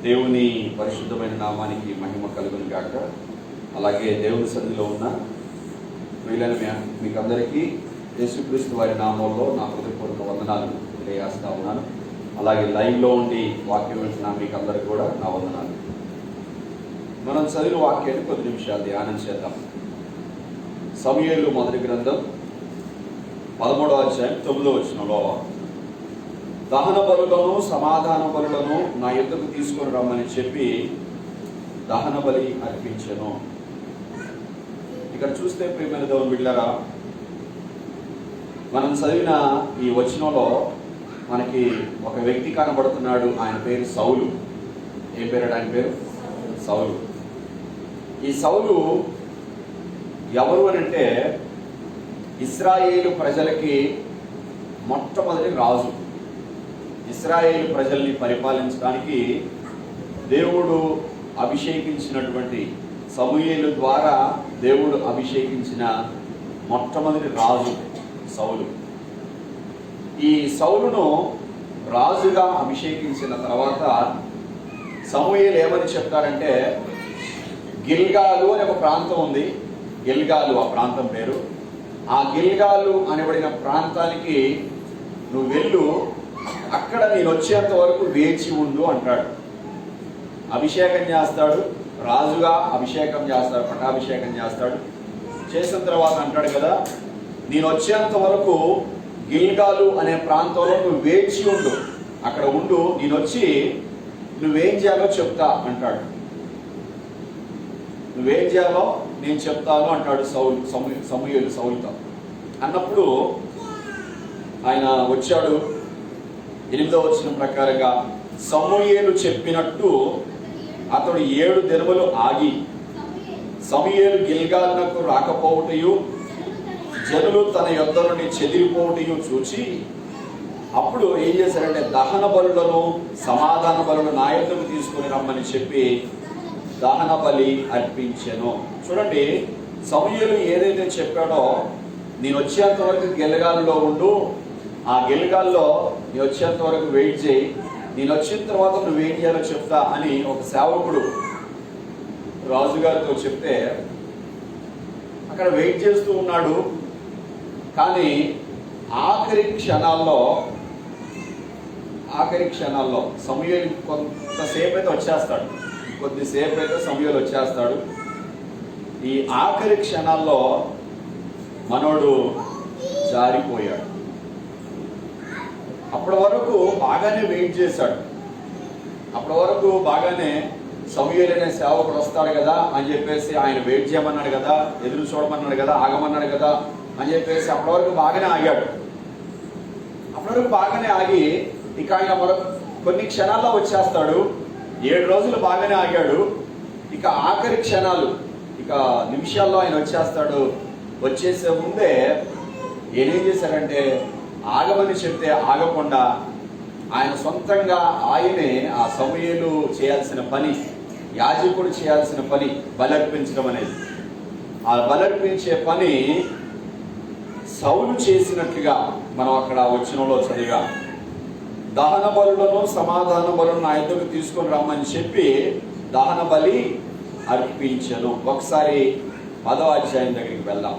దేవుని పరిశుద్ధమైన నామానికి మహిమ కలుగును గాక. అలాగే దేవుని సన్నిధిలో ఉన్న ప్రియులైన మీకందరికీ యేసుక్రీస్తు వారి నామంలో నా హృదయపూర్వక వందనాలు తెలియజేస్తా ఉన్నాను. అలాగే లైవ్లో ఉండి వాక్యం వింటున్న మీకందరికీ కూడా నా వందనాలు. మనం చదివిన వాక్యాన్ని కొద్ది నిమిషాలు ధ్యానం చేద్దాం. సమూయేలు మొదటి గ్రంథం 13వ అధ్యాయం 9వ వచనంలో, దహన బలులను సమాధాన బలులను నా యొద్దకు తీసుకొని రమ్మని చెప్పి దహన బలి అర్పించెను. ఇక్కడ చూస్తే ప్రియమైన దేవుని బిడ్డలారా, మనం చదివిన ఈ వచనంలో మనకి ఒక వ్యక్తి కనబడుతున్నాడు. ఆయన పేరు సౌలు. ఏం పేరు? ఆయన పేరు సౌలు. ఈ సౌలు ఎవరు అని అంటే, ఇశ్రాయేలు ప్రజలకి మొట్టమొదటి రాజు. ఇశ్రాయేలు ప్రజల్ని పరిపాలించడానికి దేవుడు అభిషేకించినటువంటి, సమూయేలు ద్వారా దేవుడు అభిషేకించిన మొట్టమొదటి రాజు సౌలు. ఈ సౌలును రాజుగా అభిషేకించిన తర్వాత సమూయేలు ఏమని చెప్తారంటే, గిల్గాలు అనే ఒక ప్రాంతం ఉంది. గిల్గాలు ఆ ప్రాంతం పేరు. ఆ గిల్గాలు అనబడిన ప్రాంతానికి నువ్వు వెళ్ళు, అక్కడ నేను వచ్చేంత వరకు వేచి ఉండు అంటాడు. అభిషేకం చేస్తాడు, రాజుగా అభిషేకం చేస్తాడు, పట్టాభిషేకం చేస్తాడు. చేసిన తర్వాత అంటాడు కదా, నేను వచ్చేంత వరకు గిల్గాలు అనే ప్రాంతంలో నువ్వు వేచి ఉండు, అక్కడ ఉండు, నేను వచ్చి నువ్వేం చేయాలో చెప్తా అంటాడు. నువ్వేం చేయాలో నేను చెప్తాను అంటాడు సమూయేలు సౌలుతో. అన్నప్పుడు ఆయన వచ్చాడు. 8వ వచనం ప్రకారంగా, సమూయేలు చెప్పినట్టు అతడు 7 దినములు ఆగి సమూయేలు గిల్గాలునకు రాకపోవుటయు జనులు తన యొద్ద నుండి చెదిరిపోవుటయు చూచి, అప్పుడు ఏం చేశారంటే, దహన బలులను సమాధాన బలులను నా యొద్దకు తీసుకుని రమ్మని చెప్పి దహన బలి అర్పించెను. చూడండి, సమూయేలు ఏదైతే చెప్పాడో, నేను వచ్చేంత వరకు గిల్గాల్లో ఉండు, ఆ గిల్గాల్లో నేను వచ్చేంత వరకు వెయిట్ చేయి, నేను వచ్చిన తర్వాత నువ్వు ఏం చేయాలో చెప్తా అని ఒక సేవకుడు రాజుగారితో చెప్తే అక్కడ వెయిట్ చేస్తూ ఉన్నాడు. కానీ ఆఖరి క్షణాల్లో సమూయేలు కొంతసేపు అయితే వచ్చేస్తాడు. కొద్దిసేపు అయితే సమూయేలు వచ్చేస్తాడు. ఈ ఆఖరి క్షణాల్లో మనోడు జారిపోయాడు. అప్పటి వరకు బాగానే వెయిట్ చేశాడు. అప్పటి వరకు బాగానే సమూయేలు అనే సేవకుడు వస్తాడు కదా అని చెప్పేసి ఆయన వెయిట్ చేయమన్నాడు కదా, ఎదురు చూడమన్నాడు కదా, ఆగమన్నాడు కదా అని చెప్పేసి అప్పటి వరకు బాగానే ఆగాడు. అప్పటి వరకు బాగానే ఆగి ఇక ఆయన మరొక కొన్ని క్షణాల్లో వచ్చేస్తాడు. 7 రోజులు బాగానే ఆగాడు. ఇక ఆఖరి క్షణాలు, ఇక నిమిషాల్లో ఆయన వచ్చేస్తాడు. వచ్చేసే ముందే ఏం చేశారంటే, ఆగమని చెప్తే ఆగకుండా ఆయన సొంతంగా ఆయనే ఆ సమూయేలు చేయాల్సిన పని, యాజకుడు చేయాల్సిన పని, బలర్పించడం అనేది, ఆ బలర్పించే పని సౌలు చేసినట్లుగా మనం అక్కడ వచనంలో చదివా. దహన బలులను సమాధాన బలులను నా యొద్దకు తీసుకొని రమ్మని చెప్పి దహన బలి అర్పించెను. ఒకసారి 10వ అధ్యాయం దగ్గరికి వెళ్దాం.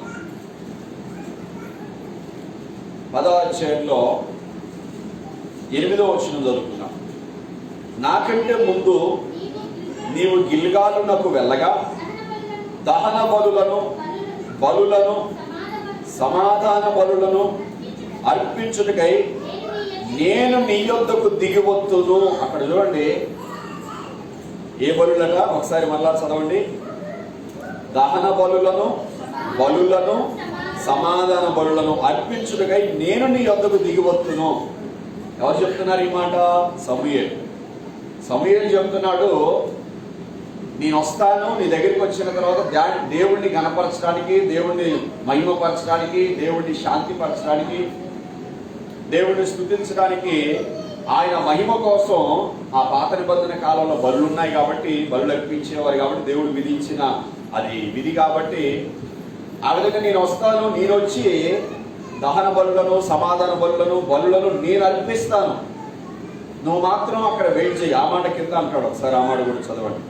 10వ అధ్యాయంలో 8వ వచనం చదువుతున్నాం. నాకంటే ముందు నీవు గిల్గాలునకు వెళ్ళగా దహన బలులను సమాధాన బలులను అర్పించుటకై నేను నీ యొద్దకు దిగి వత్తును. అక్కడ చూడండి, ఏ బలులట? ఒకసారి మళ్ళా చదవండి. దహన బలులను సమాధాన బలులను అర్పించుటకై నేను నీ యొద్దకు దిగి వత్తును. ఎవరు చెప్తున్నారు ఈ మాట? సమూయేలు చెప్తున్నాడు, నేను వస్తాను, నీ దగ్గరికి వచ్చిన తర్వాత దేవుణ్ణి గణపరచడానికి, దేవుణ్ణి మహిమపరచడానికి, దేవుణ్ణి శాంతిపరచడానికి, దేవుణ్ణి స్తుతించడానికి, ఆయన మహిమ కోసం ఆ పాత నిబంధన కాలంలో బలులు ఉన్నాయి కాబట్టి, బలులు అర్పించేవారు కాబట్టి, దేవుడు విధించిన అది విధి కాబట్టి, ఆ విధంగా నేను వస్తాను, నేను వచ్చి దహన బలులను సమాధాన బలులను నేను అర్పిస్తాను. నువ్వు మాత్రం అక్కడ వెయిట్ చేయి. ఆ మాట కింద అంటాడు, ఒకసారి ఆ మాట కూడా చదవండి.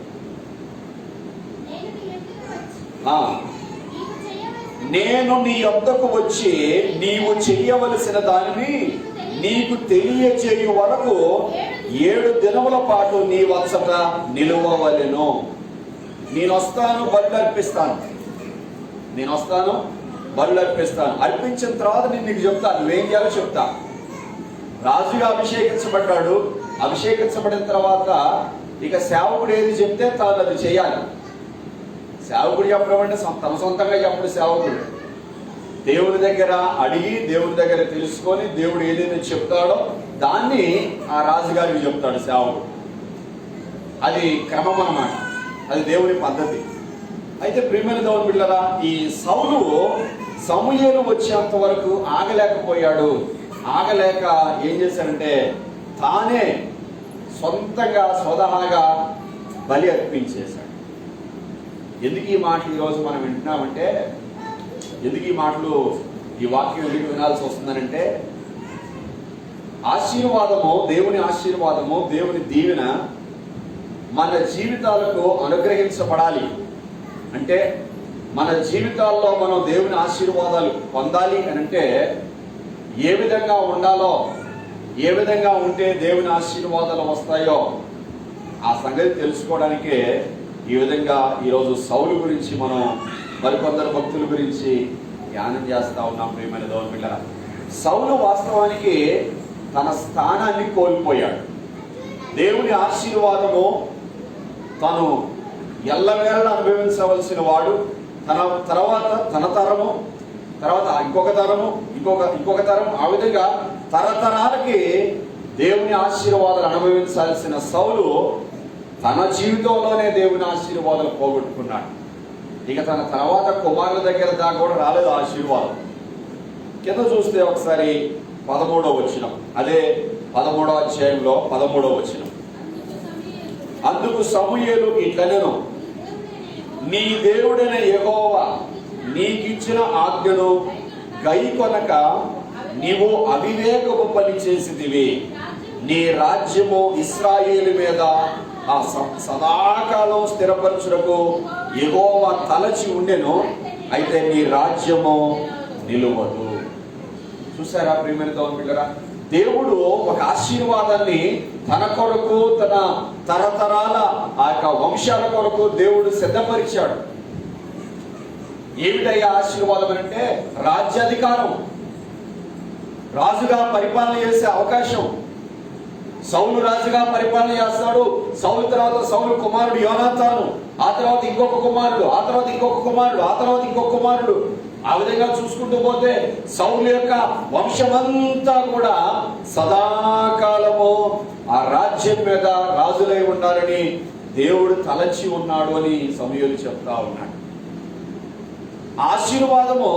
నేను నీ యొద్దకు వచ్చి నీవు చెయ్యవలసిన దానిని నీకు తెలియచేయు వరకు 7 దినముల పాటు నీ వత్సట నిలువవలెను. నేను వస్తాను, బలులు అర్పిస్తాను. నేను వస్తాను, బలులు అర్పిస్తాను. అర్పించిన తర్వాత నేను నీకు చెప్తాను, నువ్వేం చేయాలో చెప్తా. రాజుగా అభిషేకించబడ్డాడు. అభిషేకించబడిన తర్వాత ఇక సేవకుడు ఏది చెప్తే తాను అది చేయాలి. సేవకుడు చెప్పడం అంటే తన సొంతంగా చెప్పడు. సేవకుడు దేవుని దగ్గర అడిగి, దేవుని దగ్గర తెలుసుకొని, దేవుడు ఏదైతే చెప్తాడో దాన్ని ఆ రాజుగారికి చెప్తాడు సేవకుడు. అది క్రమం అన్నమాట, అది దేవుని పద్ధతి. అయితే ప్రియమైన దేవుని బిడ్డలారా, ఈ సౌలు సమూయేలు వచ్చేంత వరకు ఆగలేకపోయాడు. ఆగలేక ఏం చేశాడంటే తానే సొంతంగా స్వతహాగా బలి అర్పించేశాడు. ఎందుకు ఈ మాటలు ఈరోజు మనం వింటున్నామంటే, ఎందుకు ఈ మాటలు, ఈ వాక్యం ఎందుకు వినాల్సి వస్తుందనంటే, ఆశీర్వాదము, దేవుని ఆశీర్వాదము, దేవుని దీవెన మన జీవితాలకు అనుగ్రహించబడాలి అంటే, మన జీవితాల్లో మనం దేవుని ఆశీర్వాదాలు పొందాలి అని అంటే ఏ విధంగా ఉండాలో, ఏ విధంగా ఉంటే దేవుని ఆశీర్వాదాలు వస్తాయో ఆ సంగతి తెలుసుకోవడానికే ఈ విధంగా ఈరోజు సౌలు గురించి మనం మరికొందరు భక్తుల గురించి ధ్యానం చేస్తా ఉన్నాం. ప్రియమైన దేవుని బిడ్డలారా, సౌలు వాస్తవానికి తన స్థానాన్ని కోల్పోయాడు. దేవుని ఆశీర్వాదము తను ఎల్లవేళలా అనుభవించవలసిన వాడు. తన తర్వాత తన తరము, తర్వాత ఇంకొక తరము, ఇంకొక తరం, ఆ విధంగా తరతరాలకి దేవుని ఆశీర్వాదాలు అనుభవించాల్సిన సౌలు తన జీవితంలోనే దేవుని ఆశీర్వాదాలు పోగొట్టుకున్నాడు. ఇక తన తర్వాత కుమారుల దగ్గర దాకా కూడా రాలేదు ఆశీర్వాదం. కింద చూస్తే ఒకసారి 13వ వచనం, అదే 13వ అధ్యాయంలో 13వ వచనం. అందుకు సమూయేలు ఇట్లనెను, నీ దేవుడైన యెహోవా నీకిచ్చిన ఆజ్ఞను గైకొనక నీవు అవివేకపు పని చేసితివి. నీ రాజ్యము ఇశ్రాయేలు మీద ఆ సదాకాలం స్థిరపరచుటకు యెహోవా తలచి ఉండెను, అయితే నీ రాజ్యము నిలువదు. చూసారా ప్రియమైన దేవుని బిడ్డలారా, దేవుడు ఒక ఆశీర్వాదాన్ని తన కొరకు, తన తరతరాల ఆ యొక్క వంశాల కొరకు దేవుడు సిద్ధపరిచాడు. ఏమిటయ్యా ఆశీర్వాదం అంటే రాజ్యాధికారం, రాజుగా పరిపాలన చేసే అవకాశం. సౌలు రాజుగా పరిపాలన చేస్తాడు. సౌలు తర్వాత సౌలు కుమారుడు యోనాతాను, ఆ తర్వాత ఇంకొక కుమారుడు, ఆ తర్వాత ఇంకొక కుమారుడు, ఆ తర్వాత ఇంకొక కుమారుడు. ఆ విధంగా చూసుకుంటూ పోతే సౌలు యొక్క వంశమంతా కూడా సదాకాలము ఆ రాజ్యం మీద రాజులై ఉండాలని దేవుడు తలచి ఉన్నాడు అని సమూయేలు చెప్తా ఉన్నాడు. ఆశీర్వాదము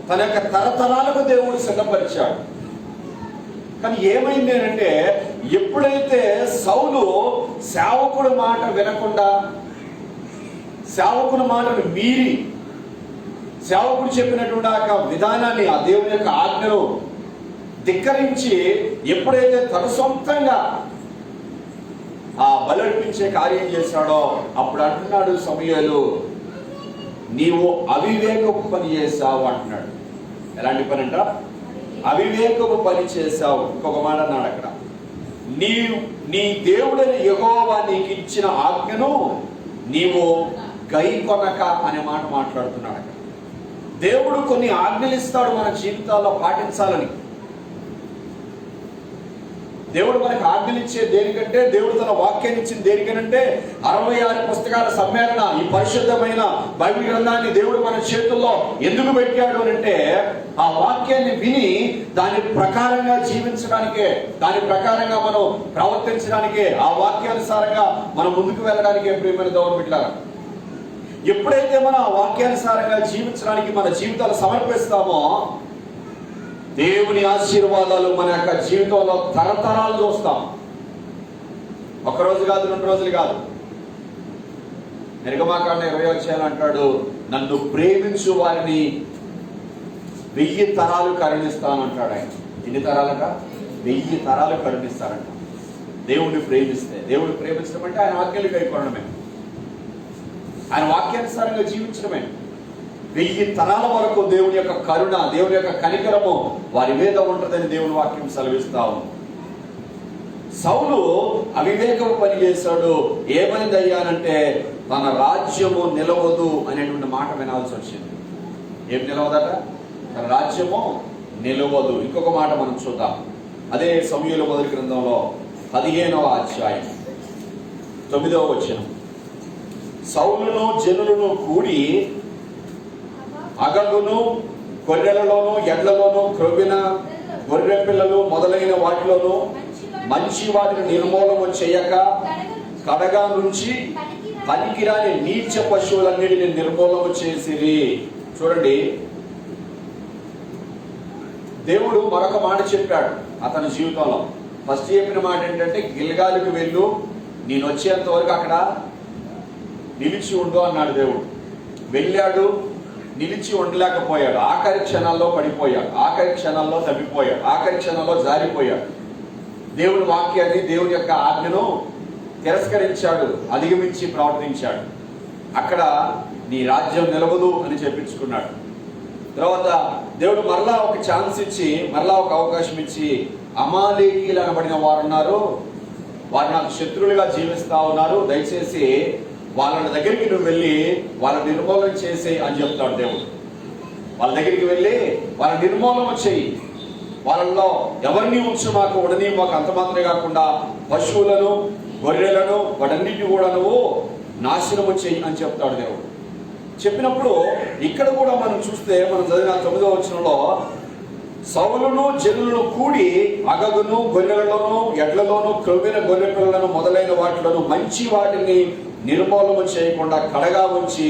తన యొక్క తరతరాలకు దేవుడు సిద్ధపరిచాడు. కానీ ఏమైంది అంటే, ఎప్పుడైతే సౌలు సేవకుడు మాట వినకుండా, సేవకుని మాటను మీరి, సేవకుడు చెప్పినటువంటి ఆ విధానాన్ని, ఆ దేవుని యొక్క ఆజ్ఞను ధిక్కరించి ఎప్పుడైతే తన సొంతంగా ఆ బలర్పించే కార్యం చేశాడో అప్పుడు అంటున్నాడు సమూయేలు, నీవు అవివేకపు పని చేశావు అంటున్నాడు. ఎలాంటి పని అంట? అవివేకపు పని చేశావు. ఇంకొక మాట అన్నాడు అక్కడ, నీ దేవుడైన యెహోవా నీకు ఇచ్చిన ఆజ్ఞను నీవు గైకొనక అనే మాట మాట్లాడుతున్నాడు అక్కడ. దేవుడు కొన్ని ఆజ్ఞలు ఇస్తాడు మన జీవితాల్లో పాటించాలని. దేవుడు మనకు ఆజ్ఞలు ఇచ్చే దేనికంటే, దేవుడు తన వాక్యాన్ని ఇచ్చింది దేనికనంటే, 66 పుస్తకాల సమ్మేళన ఈ పరిశుద్ధమైన బైబిల్ గ్రంథాన్ని దేవుడు మన చేతుల్లో ఎందుకు పెట్టాడు అంటే, ఆ వాక్యాన్ని విని దాని ప్రకారంగా జీవించడానికే, దాని ప్రకారంగా మనం ప్రవర్తించడానికే, ఆ వాక్యానుసారంగా మనం ముందుకు వెళ్ళడానికే. ప్రియమైన దేవుని బిడ్డలారా, ఎప్పుడైతే మనం ఆ వాక్యానుసారంగా జీవించడానికి మన జీవితాలు సమర్పిస్తామో దేవుని ఆశీర్వాదాలు మన యొక్క జీవితంలో తరతరాలు చూస్తాం. ఒకరోజు కాదు, 2 రోజులు కాదు. నిర్గమాకాండ 20వ అధ్యాయం అంటాడు, నన్ను ప్రేమించు వారిని 1000 తరాలు కరుణిస్తాను అంటాడు ఆయన. ఎన్ని తరాలట? 1000 తరాలు కరుణిస్తారంట. దేవుడిని ప్రేమిస్తే. దేవుడిని ప్రేమించడం అంటే ఆయన ఆజ్ఞలు కైకొనడమే, ఆయన వాక్యానుసారంగా జీవించడమే. 1000 తరాల వరకు దేవుని యొక్క కరుణ, దేవుని యొక్క కనికరము వారి మీద ఉంటుందని దేవుని వాక్యం సెలవిస్తా ఉంది. సౌలు అవివేకము పని చేశాడు. ఏమైంది అయ్యానంటే తన రాజ్యము నిలవదు అనేటువంటి మాట వినాల్సి వచ్చింది. ఏం నిలవదట? తన రాజ్యము నిలవదు. ఇంకొక మాట మనం చూద్దాం. అదే సమూయేలు మొదటి గ్రంథంలో 15వ అధ్యాయం 9వ వచనం. సౌలును జనులను కూడి అగగును గొర్రెలలోను ఎడ్లలోను క్రొవ్విన గొర్రె పిల్లలు మొదలైన వాటిలోను మంచి వాటిని నిర్మూలన చేయక కడగా నుంచి పనికిరాని నీచ పశువులన్నిటిని నిర్మూలన చేసిరి. చూడండి, దేవుడు మరొక మాట చెప్పాడు అతని జీవితంలో. ఫస్ట్ చెప్పిన మాట ఏంటంటే, గిల్గాలుకి వెళ్ళు, నేను వచ్చేంత వరకు అక్కడ నిలిచి ఉండు అన్నాడు దేవుడు. వెళ్ళాడు, నిలిచి ఉండలేకపోయాడు. ఆఖరి క్షణాల్లో పడిపోయాడు, ఆఖరి క్షణాల్లో తప్పిపోయాడు, ఆఖరి క్షణాల్లో జారిపోయాడు. దేవుని వాక్యాన్ని, దేవుని యొక్క ఆజ్ఞను తిరస్కరించాడు, అధిగమించి ప్రవర్తించాడు. అక్కడ నీ రాజ్యం నిలవదు అని చెప్పించుకున్నాడు. తర్వాత దేవుడు మరలా ఒక ఛాన్స్ ఇచ్చి, మరలా ఒక అవకాశం ఇచ్చి, అమాలేకీయులు అనబడిన వారు ఉన్నారు, వారు నాకు శత్రువులుగా జీవిస్తా ఉన్నారు, దయచేసి వాళ్ళ దగ్గరికి నువ్వు వెళ్ళి వాళ్ళ నిర్మూలన చేసే అని చెప్తాడు దేవుడు. వాళ్ళ దగ్గరికి వెళ్ళి వాళ్ళ నిర్మూలన చెయ్యి, వాళ్ళల్లో ఎవరిని ఉంచు మాకు, ఉండని మాకు. అంత మాత్రమే కాకుండా పశువులను గొర్రెలను వాటన్నిటిని కూడా నువ్వు నాశనము చెయ్యి అని చెప్తాడు దేవుడు. చెప్పినప్పుడు ఇక్కడ కూడా మనం చూస్తే, మనం చదివిన 9వ వచనంలో, సౌలును జనులను కూడి అగగును గొర్రెలలోను ఎడ్లలోను క్రొవ్విన గొర్రె పిల్లలను మొదలైన వాటిలోను మంచి వాటిని నిర్మూలన చేయకుండా కడగా ఉంచి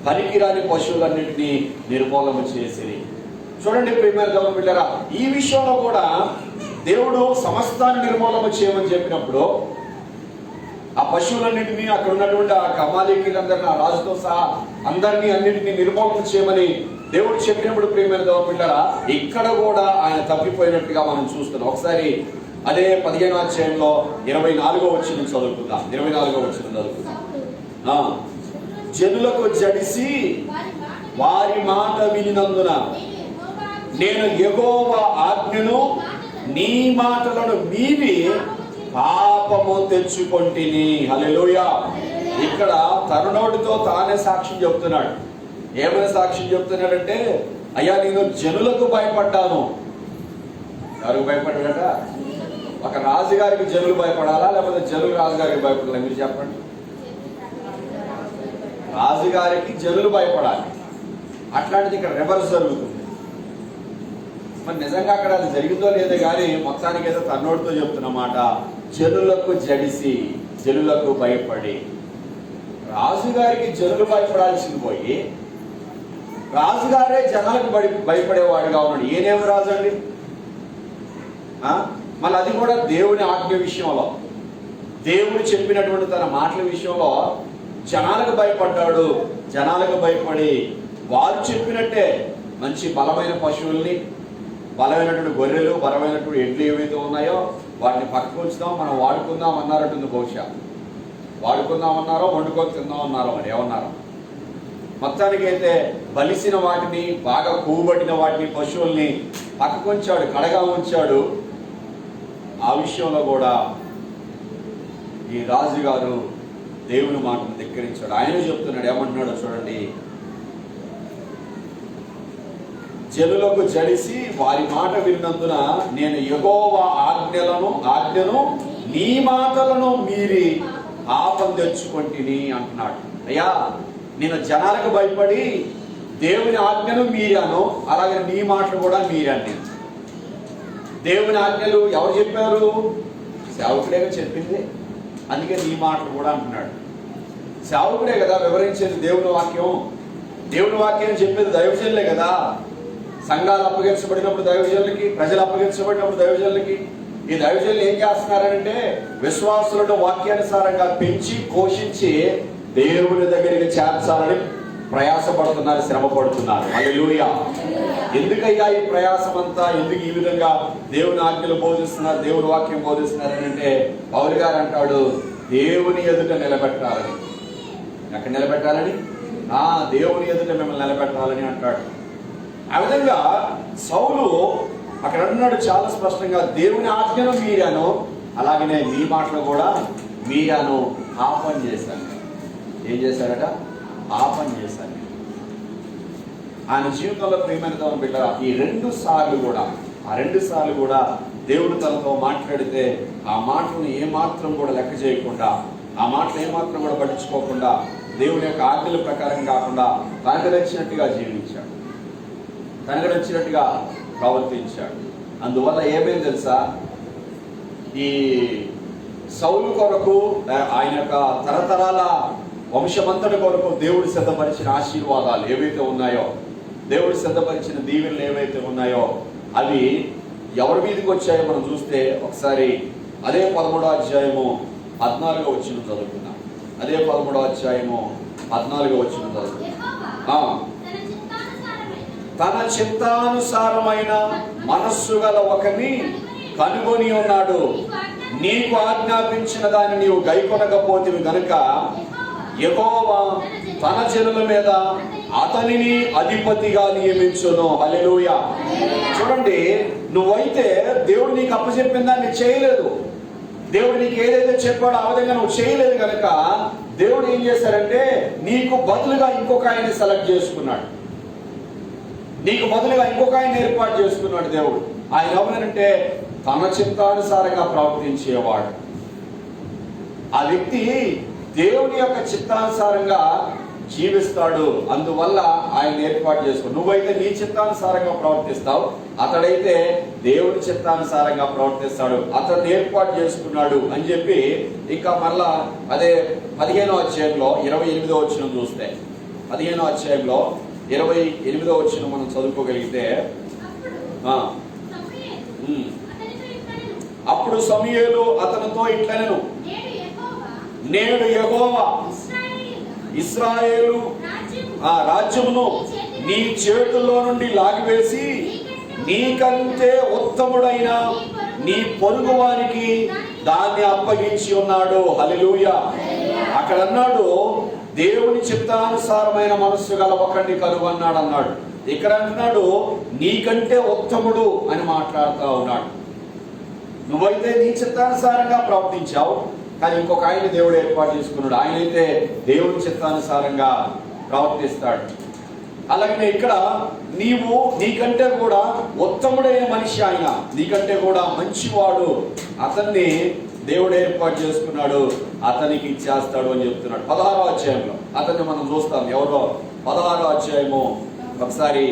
పనికిరాని పశువులన్నింటినీ నిర్మూలన చేసిరి. చూడండి ప్రియమైన దేవుని బిడ్డలారా, ఈ విషయంలో కూడా దేవుడు సమస్తాన్ని నిర్మూలన చేయమని చెప్పినప్పుడు ఆ పశువులన్నింటినీ, అక్కడ ఉన్నటువంటి ఆ అమాలేకీయులందరినీ, ఆ రాజుతో సహా అందరినీ అన్నింటినీ నిర్మూలన చేయమని దేవుడు చెప్పినప్పుడు ప్రియమైన దేవుని బిడ్డలారా, ఇక్కడ కూడా ఆయన తప్పిపోయినట్టుగా మనం చూస్తున్నాం. ఒకసారి అదే 15వ అధ్యాయంలో 24వ వచనం చదువుకుందాం. 24వ వచనం చదువుకుందాం. జనులకు జడిసి వారి మాట వినినందున నేను యెహోవా ఆజ్ఞను నీ మాటలను మీరి పాపము తెచ్చుకొంటిని. హల్లెలూయా. ఇక్కడ తన నోటితో తానే సాక్ష్యం చెప్తున్నాడు. ఏమైనా సాక్ష్యం చెప్తున్నాడంటే, అయ్యా నేను జనులకు భయపడ్డాను. ఎవరికి భయపడ్డాడట? ఒక రాజుగారికి జనులు భయపడాలా, లేకపోతే జనులు రాజుగారికి భయపడాలా? మీరు చెప్పండి. రాజుగారికి జనులు భయపడాలి. అట్లాంటిది ఇక్కడ రివర్స్ జరుగుతుంది. మరి నిజంగా అక్కడ అది జరిగిందో లేదో కానీ మొత్తానికి ఏదో తన్నోడితో చెప్తున్నమాట. జనులకు జడిసి, జనులకు భయపడి. రాజుగారికి జనులు భయపడాల్సింది పోయి రాజుగారే జనాలకు భయపడేవాడుగా ఉన్నాడు. ఈయనేమి రాజు అండి? మళ్ళీ అది కూడా దేవుని ఆజ్ఞ విషయంలో, దేవుడు చెప్పినటువంటి తన మాటల విషయంలో జనాలకు భయపడ్డాడు. జనాలకు భయపడి వారు చెప్పినట్టే మంచి బలమైన పశువుల్ని, బలమైనటువంటి గొర్రెలు, బలమైనటువంటి ఎడ్లు ఏవైతే ఉన్నాయో వాటిని పక్కకు ఉంచుదాం, మనం వాడుకుందాం అన్నారటుంది. బహుశా వాడుకుందామన్నారో వండుకొని తిందామన్నారో అని ఏమన్నారో. మొత్తానికి అయితే బలిసిన వాటిని, బాగా కొవ్వుబట్టిన వాటిని, పశువుల్ని పక్కకు ఉంచాడు, కడగా ఉంచాడు. ఆ విషయంలో కూడా ఈ రాజుగారు దేవుని మాటను ధిక్కరించాడు. ఆయన చెప్తున్నాడు, ఏమంటున్నాడో చూడండి. జనులకు జడిసి వారి మాట విన్నందున నేను యెహోవా ఆజ్ఞను నీ మాటలను మీరి పాపం తెచ్చుకొంటిని అంటున్నాడు. అయ్యా నేను జనాలకు భయపడి దేవుని ఆజ్ఞను మీరాను, అలాగే నీ మాటలు కూడా మీరాను. దేవుని ఆజ్ఞలు ఎవరు చెప్పారు? సేవకుడేగా చెప్పింది. అందుకే నీ మాటలు కూడా అంటున్నాడు. సేవకుడే కదా వివరించేది దేవుని వాక్యం. దేవుని వాక్యం చెప్పేది దైవజనులే కదా. సంఘాలు అప్పగించబడినప్పుడు దైవజనులకి, ప్రజలు అప్పగించబడినప్పుడు దైవజనులకి. ఈ దైవజనులు ఏం చేస్తున్నారంటే విశ్వాసులను వాక్యానుసారంగా పెంచి పోషించి దేవుని దగ్గరికి చేర్చాలని ప్రయాసపడుతున్నారు, శ్రమ పడుతున్నారు. హల్లెలూయా. ఎందుకయ్యా ఈ ప్రయాసం అంతా? ఎందుకు ఈ విధంగా దేవుని ఆజ్ఞలు బోధిస్తున్నారు, దేవుని వాక్యం బోధిస్తున్నారు అంటే పౌలు గారు అంటాడు, దేవుని ఎదుట నిలబెట్టాలని. ఎక్కడ నిలబెట్టాలని? దేవుని ఎదుట మిమ్మల్ని నిలబెట్టాలని అంటాడు. ఆ విధంగా సౌలు అక్కడ అన్నాడు చాలా స్పష్టంగా, దేవుని ఆజ్ఞను మీరాను, అలాగనే మీ మాటలు కూడా మీరాను, ఆ పని చేశాను. ఏం చేశారట? ఆ పని చేశాను. ఆయన జీవితంలో ప్రియమైన దేవుని బిడ్డ, ఈ 2 సార్లు కూడా దేవుడు తనతో మాట్లాడితే ఆ మాటలను ఏమాత్రం కూడా లెక్క చేయకుండా, ఆ మాటలు ఏమాత్రం కూడా పట్టించుకోకుండా, దేవుని యొక్క ఆజ్ఞల ప్రకారం కాకుండా తనకు నచ్చినట్టుగా జీవించాడు, తనకు నచ్చినట్టుగా ప్రవర్తించాడు. అందువల్ల ఏమైంది తెలుసా? ఈ సౌలు కొరకు, ఆయన యొక్క తరతరాల వంశమంతటి కొరకు దేవుడు సిద్ధపరిచిన ఆశీర్వాదాలు ఏవైతే ఉన్నాయో, దేవుడు సిద్ధపరిచిన దీవెనలు ఏవైతే ఉన్నాయో, అవి ఎవరి మీదకి వచ్చాయో మనం చూస్తే ఒకసారి అదే 13వ అధ్యాయము 14వ వచనం చదువుకుందాం. అదే 13వ అధ్యాయము 14వ వచనం చదువుకుందాం. తన చిత్తానుసారమైన మనస్సు గల ఒకరిని కనుగొని ఉన్నాడు, నీకు ఆజ్ఞాపించిన దాన్ని నీవు గైకొనకపోతివి గనుక యెహోవా తన జనుల మీద అతనిని అధిపతిగా నియమించును. హల్లెలూయా. చూడండి, నువ్వైతే దేవుడు నీకు అప్పచెప్పిన దాన్ని చేయలేదు, దేవుడు నీకు ఏదైతే చెప్పాడో ఆ విధంగా నువ్వు చేయలేదు కనుక దేవుడు ఏం చేశారంటే నీకు బదులుగా ఇంకొక ఆయన సెలెక్ట్ చేసుకున్నాడు, నీకు బదులుగా ఇంకొక ఆయన ఏర్పాటు చేసుకున్నాడు దేవుడు. ఆయన ఎవరంటే తన చిత్తానుసారంగా ప్రవర్తించేవాడు. ఆ వ్యక్తి దేవుని యొక్క చిత్తానుసారంగా జీవిస్తాడు. అందువల్ల ఆయన ఏర్పాటు చేసుకో. నువ్వైతే నీ చిత్తానుసారంగా ప్రవర్తిస్తావు, అతడైతే దేవుని చిత్తానుసారంగా ప్రవర్తిస్తాడు. అతన్ని ఏర్పాటు చేసుకున్నాడు అని చెప్పి ఇంకా మరలా అదే 15వ అధ్యాయంలో 28వ వచనం చూస్తే, 15వ అధ్యాయంలో 28వ వచనం మనం చదువుకోగలిగితే, అప్పుడు సమూయేలు అతనితో ఇట్లనెను, నేడు యెహోవా ఇశ్రాయేలు రాజ్యమును నీ చేతుల్లో నుండి లాగివేసి నీకంటే ఉత్తముడైన నీ పొరుగు వారికి దాన్ని అప్పగించి ఉన్నాడు. హల్లెలూయా. అక్కడ అన్నాడు దేవుని చిత్తానుసారమైన మనస్సు గల ఒకరిని కనుగొన్నాడు అన్నాడు. ఇక్కడ అంటున్నాడు నీకంటే ఉత్తముడు అని మాట్లాడుతూ ఉన్నాడు. నువ్వైతే నీ చిత్తానుసారంగా ప్రవర్తించావు, కానీ ఇంకొక ఆయన దేవుడు ఏర్పాటు చేసుకున్నాడు. ఆయన అయితే దేవుని చిత్తానుసారంగా ప్రవర్తిస్తాడు. అలాగే ఇక్కడ నీవు నీకంటే కూడా ఉత్తముడైన మనిషి, ఆయన నీకంటే కూడా మంచివాడు, అతన్ని దేవుడు ఏర్పాటు చేసుకున్నాడు, అతనికి ఇచ్చేస్తాడు అని చెప్తున్నాడు. 16వ అధ్యాయంలో అతన్ని మనం చూస్తాం. ఎవరో 16వ అధ్యాయము ఒకసారి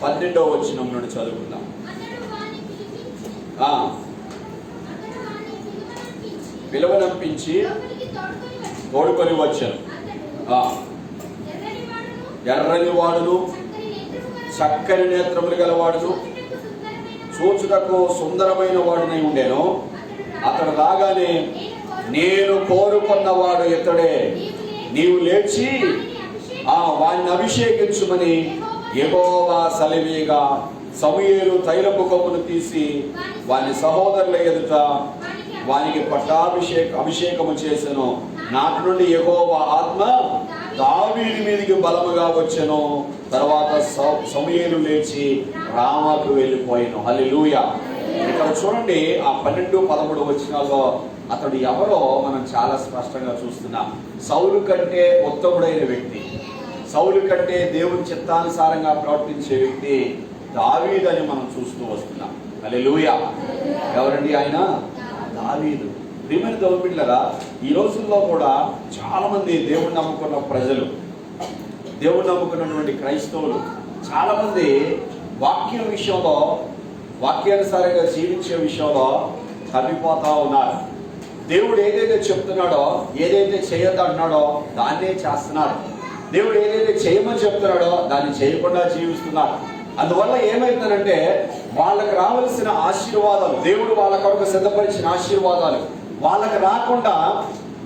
12వ వచనం నుండి చదువుకుందాం. పిలువనంపించి తోడుకొని వచ్చాను. ఎర్రని వాడును చక్కని నేత్రములు గలవాడును చూచుటకు సుందరమైన వాడునై ఉండేను. అతడు రాగానే నేను కోరుకున్నవాడు ఇతడే, నీవు లేచి వాడిని అభిషేకించుమని యెహోవా సెలవీగా సమూయేలు తైలపు కొమ్మును తీసి వాని సహోదరుల ఎదుట వానికి అభిషేకము చేసెను. నాటి నుండి యెహోవా ఆత్మ దావీదు మీదికి బలముగా వచ్చెను. తర్వాత సమూయేలు లేచి రామాకు వెళ్ళిపోయాను. హల్లెలూయా. ఇక్కడ చూడండి ఆ 12-13 వచనాల్లో అతడు ఎవరో మనం చాలా స్పష్టంగా చూస్తున్నాం. సౌలు కంటే ఉత్తముడైన వ్యక్తి, సౌలు కంటే దేవుని చిత్తానుసారంగా ప్రవర్తించే వ్యక్తి దావీదు అని మనం చూస్తూ వస్తున్నాం. హల్లెలూయా. ఎవరండి ఆయన? దావీదు. ప్రియమైన దేవుని బిడ్డలారా, ఈ రోజుల్లో కూడా చాలా మంది దేవుణ్ణి నమ్ముకున్న ప్రజలు, దేవుణ్ణి నమ్ముకున్నటువంటి క్రైస్తవులు చాలా మంది వాక్యం విషయంలో, వాక్యానుసారంగా జీవించే విషయంలో తప్పిపోతా ఉన్నారు. దేవుడు ఏదైతే చెప్తున్నాడో, ఏదైతే చేయొద్దంటున్నాడో దాన్నే చేస్తున్నారు. దేవుడు ఏదైతే చేయమని చెప్తున్నాడో దాన్ని చేయకుండా జీవిస్తున్నారు. అందువల్ల ఏమైతుందంటే వాళ్ళకి రావాల్సిన ఆశీర్వాదాలు, దేవుడు వాళ్ళ కొరకు సిద్ధపరిచిన ఆశీర్వాదాలు వాళ్ళకి రాకుండా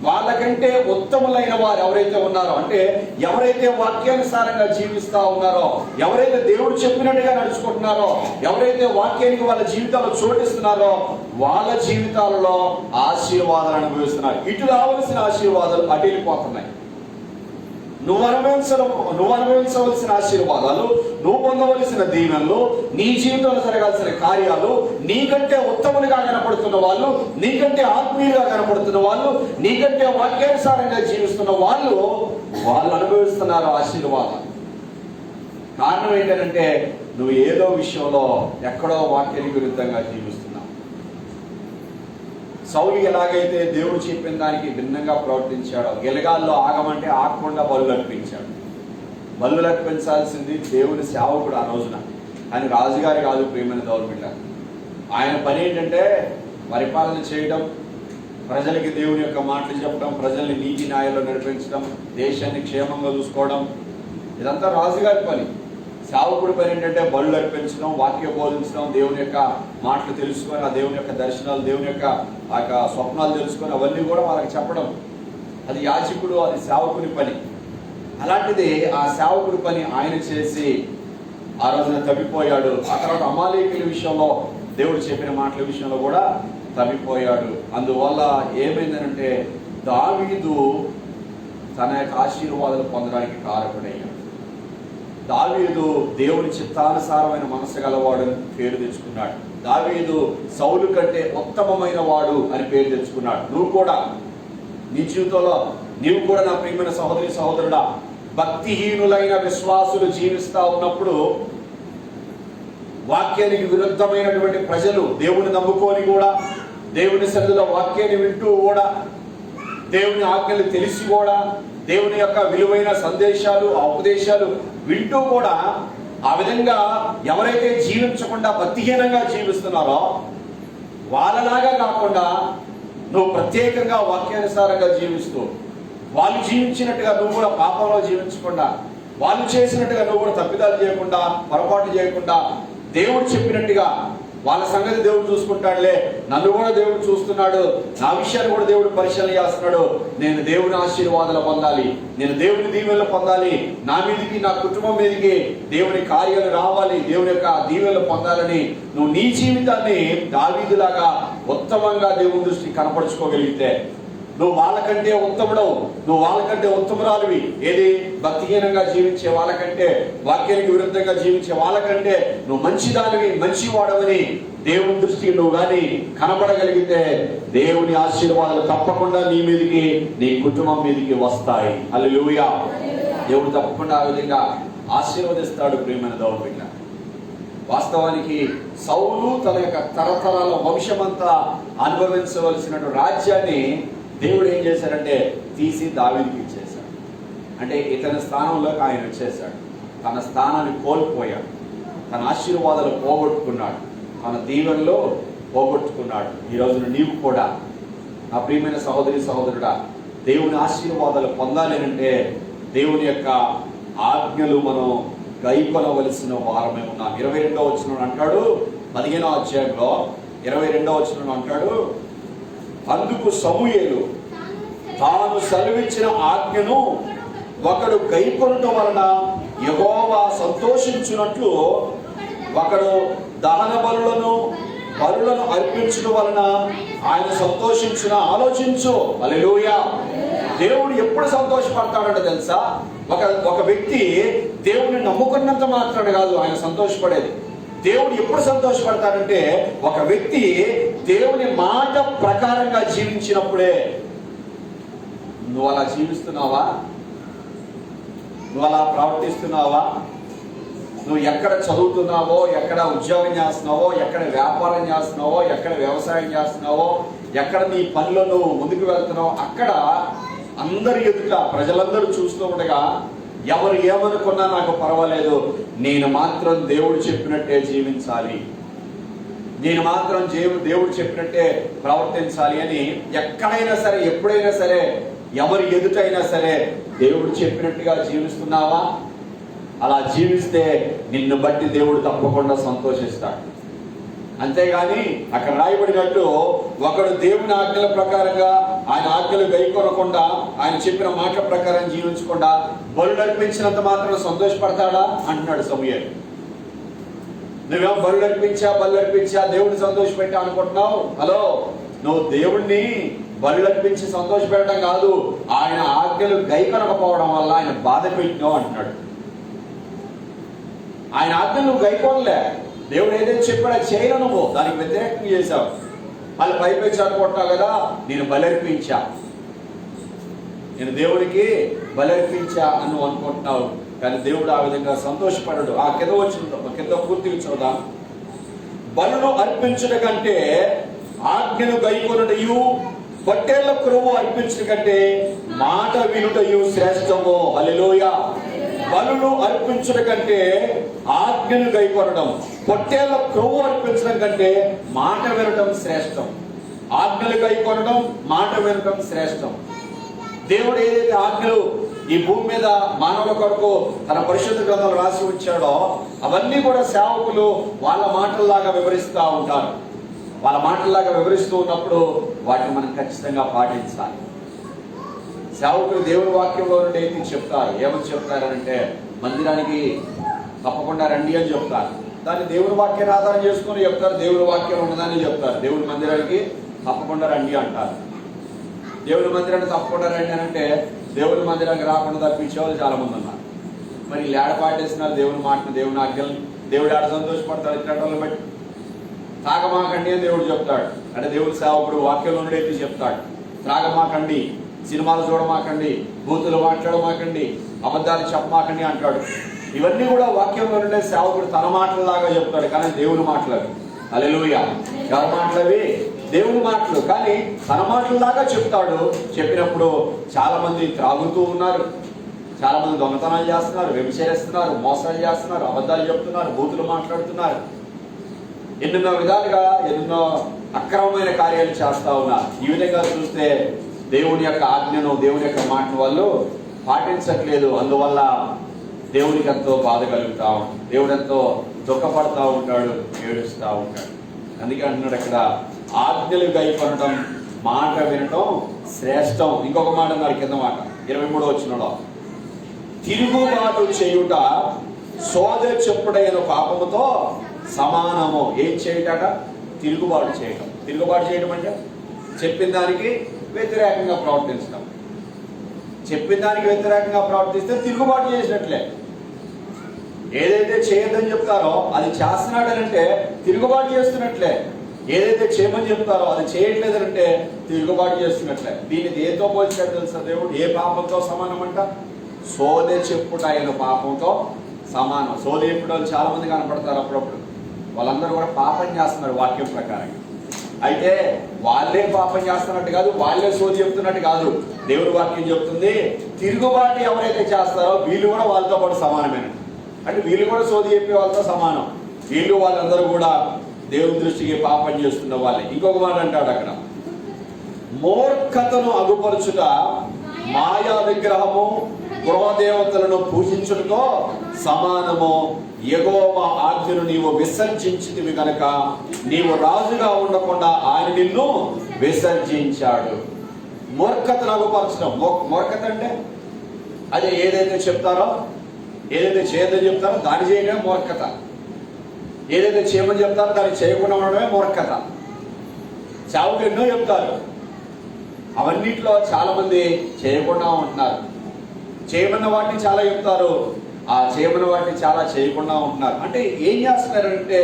వాళ్ళకి వాళ్ళకంటే ఉత్తములైన వారు ఎవరైతే ఉన్నారో, అంటే ఎవరైతే వాక్యానుసారంగా జీవిస్తా ఉన్నారో, ఎవరైతే దేవుడు చెప్పినట్టుగా నడుచుకుంటున్నారో, ఎవరైతే వాక్యానికి వాళ్ళ జీవితాల్లో చోటిస్తున్నారో, వాళ్ళ జీవితాలలో ఆశీర్వాదాలు అనుభవిస్తున్నారు. ఇటు రావాల్సిన ఆశీర్వాదాలు అటు వెళ్ళిపోతున్నాయి. నువ్వు అనుభవించవలసిన ఆశీర్వాదాలు, నువ్వు పొందవలసిన దీవెనలు, నీ జీవితంలో జరగాల్సిన కార్యాలు, నీకంటే ఉత్తములుగా కనపడుతున్న వాళ్ళు, నీకంటే ఆత్మీయులుగా కనపడుతున్న వాళ్ళు, నీకంటే వాక్యానుసారంగా జీవిస్తున్న వాళ్ళు అనుభవిస్తున్నారు ఆశీర్వాదాలు. కారణం ఏంటంటే నువ్వు ఏదో విషయంలో ఎక్కడో వాక్యానికి విరుద్ధంగా జీవిస్తున్నావు. సౌలు ఎలాగైతే దేవుడు చెప్పిన దానికి భిన్నంగా ప్రవర్తించాడో, గిలగాల్లో ఆగమంటే ఆగకుండా బలులు అర్పించాడు. బలులు అర్పించాల్సింది దేవుని సేవకుడు ఆ రోజున, ఆయన రాజుగారి కాదు. ప్రియమైన దేవుని బిడ్డ, ఆయన పని ఏంటంటే పరిపాలన చేయడం, ప్రజలకి దేవుని యొక్క మాటలు చెప్పడం, ప్రజల్ని నీతి న్యాయంలో నడిపించడం, దేశాన్ని క్షేమంగా చూసుకోవడం, ఇదంతా రాజుగారి పని. సేవకుడి పని ఏంటంటే బలులు అర్పించడం, వాక్య బోధించడం, దేవుని యొక్క మాటలు తెలుసుకొని, ఆ దేవుని యొక్క దర్శనాలు, దేవుని యొక్క ఆ యొక్క స్వప్నాలు తెలుసుకొని అవన్నీ కూడా వాళ్ళకి చెప్పడం, అది యాజకుడు, అది సేవకుని పని. అలాంటిది ఆ సేవకుడి పని ఆయన చేసి ఆ రోజున తప్పిపోయాడు. ఆ తర్వాత అమాలేకీయుల విషయంలో దేవుడు చెప్పిన మాటల విషయంలో కూడా తప్పిపోయాడు. అందువల్ల ఏమైందనంటే దావీదు తన యొక్క ఆశీర్వాదాలు పొందడానికి కారకుడయ్యాడు. దావీదు దేవుని చిత్తానుసారమైన మనసు గలవాడు అని పేరు తెచ్చుకున్నాడు. దావీదు సౌలు కంటే ఉత్తమమైన వాడు అని పేరు తెచ్చుకున్నాడు. నువ్వు కూడా నీ జీవితంలో నీవు కూడా నా ప్రియమైన సహోదరి సహోదరుడా, భక్తిహీనులైన విశ్వాసులు జీవిస్తా ఉన్నప్పుడు, వాక్యానికి విరుద్ధమైనటువంటి ప్రజలు దేవుని నమ్ముకొని కూడా, దేవుని సన్నిధిలో వాక్యాన్ని వింటూ కూడా, దేవుని ఆజ్ఞలు తెలిసి కూడా, దేవుని యొక్క విలువైన సందేశాలు, ఉపదేశాలు వింటూ కూడా ఆ విధంగా ఎవరైతే జీవించకుండా భక్తిహీనంగా జీవిస్తున్నారో వాళ్ళలాగా కాకుండా నువ్వు ప్రత్యేకంగా వాక్యానుసారంగా జీవిస్తూ, వాళ్ళు జీవించినట్టుగా నువ్వు కూడా పాపంలో జీవించకుండా, వాళ్ళు చేసినట్టుగా నువ్వు కూడా తప్పిదాలు చేయకుండా, పొరపాటు చేయకుండా, దేవుడు చెప్పినట్టుగా వాళ్ళ సంగతి దేవుడు చూసుకుంటాడులే, నన్ను కూడా దేవుడు చూస్తున్నాడు, నా విషయాన్ని కూడా దేవుడు పరిశీలన చేస్తున్నాడు, నేను దేవుని ఆశీర్వాదాలు పొందాలి, నేను దేవుని దీవెనలు పొందాలి, నా మీదకి నా కుటుంబం మీదకి దేవుని కార్యాలు రావాలి, దేవుని యొక్క దీవెనలు పొందాలని నువ్వు నీ జీవితాన్ని దావీదులాగా ఉత్తమంగా దేవుని దృష్టి కనపరుచుకోగలిగితే, నువ్వు వాళ్ళకంటే ఉత్తముడవు, నువ్వు వాళ్ళకంటే ఉత్తమురాలివి. ఏది భక్తిహీనంగా జీవించే వాళ్ళకంటే, వాక్యానికి విరుద్ధంగా జీవించే వాళ్ళకంటే నువ్వు మంచిదానివి, మంచివాడవని దేవుని దృష్టికి నువ్వు కానీ కనబడగలిగితే దేవుని ఆశీర్వాదాలు తప్పకుండా నీ మీదకి, నీ కుటుంబం మీదకి వస్తాయి. హల్లెలూయా. దేవుడు తప్పకుండా ఆ విధంగా ఆశీర్వదిస్తాడు. ప్రియమైన దేవుని బిడ్డ, వాస్తవానికి సౌలు తన యొక్క తరతరాల వంశమంతా అనుభవించవలసినటువంటి రాజ్యాన్ని దేవుడు ఏం చేశాడంటే తీసి దావీదుకి ఇచ్చేశాడు. అంటే ఇతని స్థానంలోకి ఆయన వచ్చేసాడు. తన స్థానాన్ని కోల్పోయాడు, తన ఆశీర్వాదాలు పోగొట్టుకున్నాడు, తన దీవెనలో పోగొట్టుకున్నాడు. ఈ రోజున నీవు కూడా నా ప్రియమైన సహోదరి సహోదరుడా, దేవుని ఆశీర్వాదాలు పొందాలి అంటే దేవుని యొక్క ఆజ్ఞలు మనం గైకొనవలసిన వారమే ఉన్నాం. 22వ వచనం అంటాడు, 15వ అధ్యాయంలో 22వ వచనం అంటాడు, అందుకు సమూయేలు తాను సెలవిచ్చిన ఆజ్ఞను ఒకడు గైకొనటం వలన యెహోవా సంతోషించినట్లు ఒకడు దహన బలులను అర్పించడం వలన ఆయన సంతోషించిన ఆలోచించు. హల్లెలూయా. దేవుడు ఎప్పుడు సంతోషపడతాడంటే తెలుసా, ఒక వ్యక్తి దేవుని నమ్ముకున్నంత మాత్రాన కాదు ఆయన సంతోషపడేది. దేవుడు ఎప్పుడు సంతోషపడతాడంటే ఒక వ్యక్తి దేవుని మాట ప్రకారంగా జీవించినప్పుడే. నువ్వు అలా జీవిస్తున్నావా? నువ్వు అలా ప్రవర్తిస్తున్నావా? నువ్వు ఎక్కడ చదువుతున్నావో, ఎక్కడ ఉద్యోగం చేస్తున్నావో, ఎక్కడ వ్యాపారం చేస్తున్నావో, ఎక్కడ వ్యవసాయం చేస్తున్నావో, ఎక్కడ నీ పనిలో నువ్వు ముందుకు వెళ్తున్నావో, అక్కడ అందరి ఎదుట ప్రజలందరూ చూస్తూ ఉండగా ఎవరు ఏమనుకున్నా నాకు పర్వాలేదు, నేను మాత్రం దేవుడు చెప్పినట్టే జీవించాలి, నేను మాత్రం దేవుడు చెప్పినట్టే ప్రవర్తించాలి అని ఎక్కడైనా సరే, ఎప్పుడైనా సరే, ఎవరి ఎదుటైనా సరే దేవుడు చెప్పినట్టుగా జీవిస్తున్నావా? అలా జీవిస్తే నిన్ను బట్టి దేవుడు తప్పకుండా సంతోషిస్తాడు. అంతేగాని అక్కడ రాయబడినట్టు ఒకడు దేవుని ఆజ్ఞల ప్రకారంగా ఆయన ఆజ్ఞలు గైకొనకుండా ఆయన చెప్పిన మాటల ప్రకారం జీవించకుండా బలులు అర్పించినంత మాత్రం సంతోషపడతాడా అంటున్నాడు సమూయేలు. నువ్వేమో బలు అర్పించా దేవుడిని సంతోషపెట్టా అనుకుంటున్నావు. హలో, నువ్వు దేవుణ్ణి బలు అర్పించి సంతోషపెట్టడం కాదు, ఆయన ఆజ్ఞలు గైకొనకపోవడం వల్ల ఆయన బాధ పెట్టినావు అంటున్నాడు. ఆయన ఆజ్ఞలు నువ్వు గైకోనలే, దేవుడు ఏదైతే చెప్పాడో చేయను, నువ్వు దానికి వ్యతిరేకంగా చేశావు. మళ్ళీ పైపెచ్చి అనుకుంటున్నావు కదా, నేను బలర్పించా, నేను దేవుడికి బలర్పించా అని నువ్వు అనుకుంటున్నావు. కానీ దేవుడు ఆ విధంగా సంతోషపడడు. ఆ కింద పూర్తిగా చూద్దాం. బలును అర్పించుట కంటే ఆజ్ఞను గైకొనుటయు పొట్టేళ్ల క్రొవ్వు అర్పించుట కంటే మాట వినుటయు శ్రేష్టము. హల్లెలూయా. బలులు అర్పించడం కంటే ఆజ్ఞను గైకొనడం, పొట్టేళ్ల క్రొవ్వు అర్పించడం కంటే మాట వినడం శ్రేష్టం. ఆజ్ఞలు గైకొనడం, మాట వినడం శ్రేష్టం. దేవుడు ఏదైతే ఆజ్ఞలు ఈ భూమి మీద మానవుల కొరకు తన పరిశుద్ధ గ్రంథాలు రాసి ఉంచాడో అవన్నీ కూడా సేవకులు వాళ్ళ మాటల్లాగా వివరిస్తూ ఉంటారు. వాళ్ళ మాటల్లాగా వివరిస్తూ ఉన్నప్పుడు వాటిని మనం ఖచ్చితంగా పాటించాలి. సేవకులు దేవుని వాక్యంలో నుండి ఏంటి చెప్తారు, ఏమని చెప్తారంటే మందిరానికి తప్పకుండా రండి అని చెప్తారు. దాన్ని దేవుని వాక్యాన్ని ఆధారం చేసుకుని చెప్తారు. దేవుని వాక్యం ఉన్నదని చెప్తారు. దేవుని మందిరానికి తప్పకుండా రండి అంటారు. దేవుని మందిరానికి తప్పకుండా రండి అని అంటే దేవుని మందిరానికి రాకుండా తప్పించే వాళ్ళు చాలా మంది ఉన్నారు. మరి ఏడ పాటిస్తున్నారు దేవుని మాటను, దేవుని ఆజ్ఞల్ని. దేవుడు ఆడ సంతోషపడతాడు ఇట్లాంటి బట్టి. తాగమాకండి అని దేవుడు చెప్తాడు. అంటే దేవుని సేవకుడు వాక్యంలో నుండి అయితే చెప్తాడు, త్రాగమాకండి, సినిమాలు చూడమాకండి, బూతులు మాట్లాడమాకండి, అబద్ధాలు చెప్పమాకండి అంటాడు. ఇవన్నీ కూడా వాక్యంలో నుండే సేవకుడు తన మాటలలాగా చెప్తాడు. కానీ దేవుని మాటలు అవి. హల్లెలూయా. ఎవరి మాటలు అవి? దేవుని మాటలు. కానీ తన మాటలలాగా చెప్తాడు. చెప్పినప్పుడు చాలా మంది త్రాగుతూ ఉన్నారు, చాలా మంది దొంగతనాలు చేస్తున్నారు, వ్యభిచరిస్తున్నారు, మోసాలు చేస్తున్నారు, అబద్ధాలు చెప్తున్నారు, బూతులు మాట్లాడుతున్నారు, ఎన్నెన్నో విధాలుగా ఎన్నెన్నో అక్రమమైన కార్యాలు చేస్తా ఉన్నారు. ఈ విధంగా చూస్తే దేవుని యొక్క ఆజ్ఞను, దేవుని యొక్క మాటను వాళ్ళు పాటించట్లేదు. అందువల్ల దేవునికి ఎంతో బాధ కలుగుతా ఉంటాడు, దేవుడు ఎంతో దుఃఖపడతా ఉంటాడు, ఏడుస్తూ ఉంటాడు. అందుకే అంటున్నాడు అక్కడ, ఆజ్ఞలు గైకొనడం, మాట వినటం శ్రేష్టం. ఇంకొక మాట అన్నారు కింద మాట 23వ వచనంలో, తిరుగుబాటు చేయుట సోద చెప్పుడైన పాపముతో సమానము. ఏం చేయటట? తిరుగుబాటు చేయటం. తిరుగుబాటు చేయడం అంటే చెప్పిన దానికి వ్యతిరేకంగా ప్రవర్తించడం. చెప్పిన దానికి వ్యతిరేకంగా ప్రవర్తిస్తే తిరుగుబాటు చేసినట్లే. ఏదైతే చేయొద్దని చెప్తారో అది చేస్తున్నాడనంటే తిరుగుబాటు చేస్తున్నట్లే. ఏదైతే చేయమని చెప్తారో అది చేయట్లేదనంటే తిరుగుబాటు చేస్తున్నట్లే. దీన్ని దేంతో పోల్చాడు తెలుసా దేవుడు? ఏ పాపంతో సమానం అంట? సోదె చెప్పుట అయిన పాపంతో సమానం. సోదె చెప్పుడు చాలా మంది కనపడతారు అప్పుడప్పుడు. వాళ్ళందరూ కూడా పాపం చేస్తున్నారు వాక్యం ప్రకారం. అయితే వాళ్ళే పాపం చేస్తున్నట్టు కాదు, వాళ్ళే సోది చెప్తున్నట్టు కాదు. దేవుడి వాక్యం చెప్తుంది, తిరుగుబాటు ఎవరైతే చేస్తారో వీళ్ళు కూడా వాళ్ళతో పాటు సమానమేనండి. అంటే వీళ్ళు కూడా సోది చెప్పే వాళ్ళతో సమానం. వీళ్ళు వాళ్ళందరూ కూడా దేవుని దృష్టికి పాపం చేస్తున్న వాళ్ళే. ఇంకొక మాట అంటాడు అక్కడ, మూర్ఖతను అగుపరచుట మాయా విగ్రహము గృహదేవతలను పూజించుటతో సమానము. యెహోవా ఆజ్ఞను నీవు విసర్జించితివి కనుక నీవు రాజుగా ఉండకుండా ఆయన నిన్ను విసర్జించాడు. మూర్ఖతను అగుపరచడం. మూర్ఖత అంటే అదే ఏదైతే చెప్తారో, ఏదైతే చేయదని చెప్తారో దాన్ని చేయడమే మూర్ఖత. ఏదైతే చేయమని చెప్తారో దాన్ని చేయకుండా ఉండడమే మూర్ఖత. చావుకు ఎన్నో చెప్తారు, అవన్నిట్లో చాలా మంది చేయకుండా ఉంటున్నారు. చేయమన్న వాటిని చాలా చెప్తారు, ఆ చేయమన్న వాటిని చాలా చేయకుండా ఉంటున్నారు. అంటే ఏం చేస్తున్నారంటే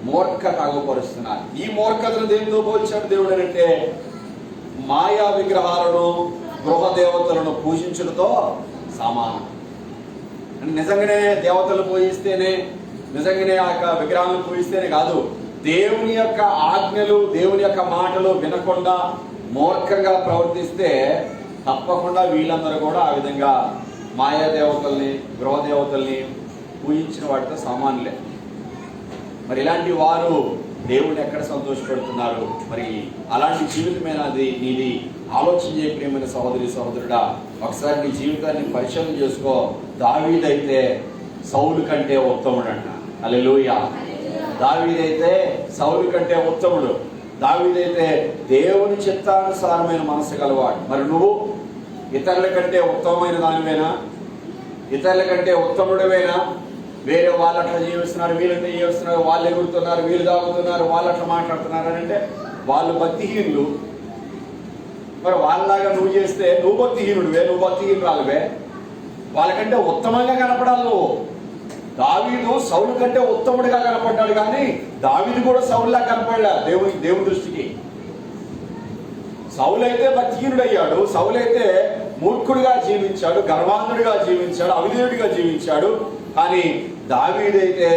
మూర్ఖత అగుపరుస్తున్నారు. ఈ మూర్ఖతను దేనితో పోల్చాడు దేవుడు అంటే మాయా విగ్రహాలను గృహదేవతలను పూజించడంతో సమానం. అంటే నిజంగానే దేవతలు పూజిస్తేనే, నిజంగానే ఆ యొక్క విగ్రహాలను పూజిస్తేనే కాదు, దేవుని యొక్క ఆజ్ఞలు, దేవుని యొక్క మాటలు వినకుండా మూర్ఖంగా ప్రవర్తిస్తే తప్పకుండా వీళ్ళందరూ కూడా ఆ విధంగా మాయా దేవతల్ని, గృహదేవతల్ని పూజించిన వాటితో సమానులే. మరి ఇలాంటి వారు దేవుని ఎక్కడ సంతోషపెడుతున్నారు? మరి అలాంటి జీవితమేనాది నీది? ఆలోచన చేయ ప్రియమైన సహోదరి సహోదరుడా, ఒకసారి నీ జీవితాన్ని పరిశీలన చేసుకో. దావీదైతే సౌలు కంటే ఉత్తముడంట. హల్లెలూయా. దావీదైతే సౌలు కంటే ఉత్తముడు. దావీదైతే దేవుని చిత్తానుసారమైన మనసు గలవాడు. మరి నువ్వు ఇతరుల కంటే ఉత్తమమైన దానివేనా? ఇతరుల కంటే ఉత్తముడివేనా? వేరే వాళ్ళు అట్లా జీవిస్తున్నారు, వీళ్ళంతా జీవిస్తున్నారు, వాళ్ళు ఎగురుతున్నారు, వీళ్ళు తాగుతున్నారు, వాళ్ళు అట్లా మాట్లాడుతున్నారు అని అంటే వాళ్ళు భక్తిహీనులు. మరి వాళ్ళలాగా నువ్వు చేస్తే నువ్వు భక్తిహీనుడివే, నువ్వు భక్తిహీనురాలువే. వాళ్ళకంటే ఉత్తమంగా కనపడాలి నువ్వు. దావీదు సౌలు కంటే ఉత్తముడిగా కనపడ్డాడు, కానీ దావీదు కూడా సౌలులా కనపడలే దేవుని దృష్టికి. సౌలైతే భక్తిహీనుడయ్యాడు, సౌలైతే మూర్ఖుడిగా జీవించాడు, గర్వాంధుడిగా జీవించాడు, అవిధేయుడిగా జీవించాడు. కానీ దావీదైతే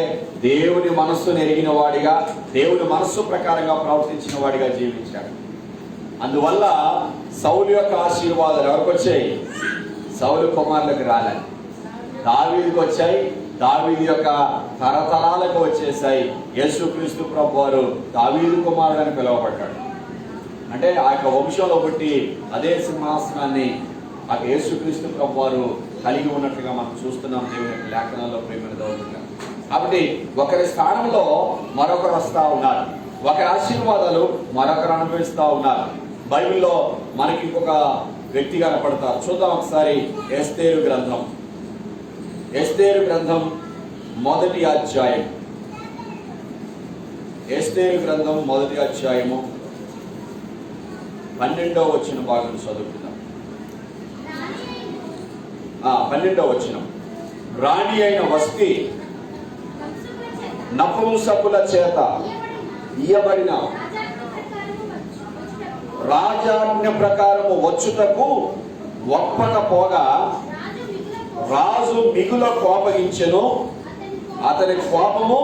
దేవుని మనస్సును ఎరిగిన వాడిగా, దేవుని మనస్సు ప్రకారంగా ప్రవర్తించిన వాడిగా జీవించాడు. అందువల్ల సౌలు యొక్క ఆశీర్వాదాలు ఎవరికి వచ్చాయి? సౌలు కుమారులకు రాలేదు, దావీదుకు వచ్చాయి. దావీదు యొక్క తరతరాలకు వచ్చేసాయి. యేసుక్రీస్తు ప్రభువు వారు దావీదు కుమారుడు అని పిలువబడ్డాడు. అంటే ఆ యొక్క వంశంలో బట్టి అదే సింహాసనాన్ని ఆ యేసుక్రీస్తు ప్రభువు వారు కలిగి ఉన్నట్లుగా మనం చూస్తున్నాం దేవుని యొక్క లేఖనాల్లో, ప్రేమను దౌర్జన్యం. కాబట్టి ఒకరి స్థానంలో మరొకరు వస్తూ ఉన్నారు, ఒకరి ఆశీర్వాదాలు మరొకరు అనుభవిస్తూ ఉన్నారు. బైబిల్లో మనకి ఇంకొక వ్యక్తి కనపడతారు. చూద్దాం ఒకసారి. ఎస్తేరు గ్రంథం, ఎస్తేరు గ్రంథం మొదటి అధ్యాయం. ఎస్తేరు గ్రంథం మొదటి అధ్యాయము 12వ వచన భాగం చదువుకుందాం. 12వ వచనం. రాణి అయిన వస్తి నపుంసకుల చేత ఇయ్యబడిన రాజాజ్ఞ ప్రకారము వచ్చుటకు ఒప్పకపోగా రాజు మిగుల కోపగించెను, అతని కోపము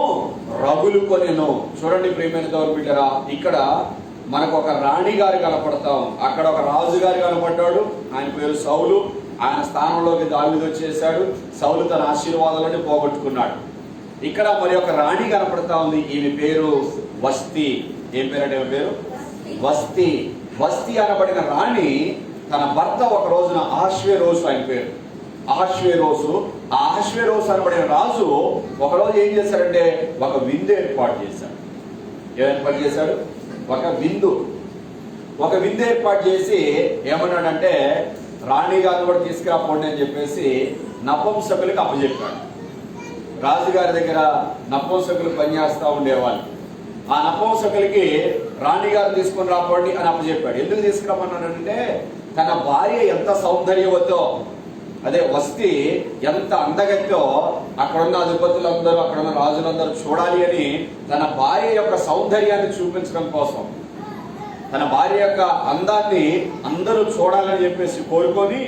రగులు కొనెను. చూడండి ప్రియమైన దేవుని బిడ్డలారా, ఇక్కడ మనకు ఒక రాణి గారు కనపడతాం, అక్కడ ఒక రాజు గారు కనపడ్డాడు. ఆయన పేరు సౌలు. ఆయన స్థానంలోకి దావీదు వచ్చేసాడు. సౌలు తన ఆశీర్వాదాలను పోగొట్టుకున్నాడు. ఇక్కడ మరి ఒక రాణి కనపడతా ఉంది. ఈమె పేరు వస్తి. ఏం పేరంటే ఈమె పేరు? వస్తి. వస్తి అనబడిన రాణి తన భర్త ఒక రోజున అహష్వేరోషు, ఆయన పేరు అహష్వేరోషు. ఆ అహష్వేరోషు అనబడిన రాజు ఒకరోజు ఏం చేశాడంటే ఒక విందు ఏర్పాటు చేశాడు. ఏం ఏర్పాటు చేశాడు? ఒక విందు ఏర్పాటు చేసి ఏమన్నాడంటే రాణి గారిని కూడా తీసుకురాపోండి అని చెప్పేసి నపుంసకులకు అప్పచెప్పాడు. రాజుగారి దగ్గర నపుంసకులు పనిచేస్తూ ఉండేవాళ్ళు. ఆ నపుంసకులకి రాణిగారు తీసుకొని రాపోండి అని అప్పచెప్పాడు. ఎందుకు తీసుకురామన్నాడంటే తన భార్య ఎంత సౌందర్యవతో, అదే వస్తి ఎంత అందగత్తో అక్కడున్న అధిపతులందరూ, అక్కడున్న రాజులందరూ చూడాలి అని తన భార్య యొక్క సౌందర్యాన్ని చూపించడం కోసం, తన భార్య యొక్క అందాన్ని అందరూ చూడాలని చెప్పేసి కోరుకొని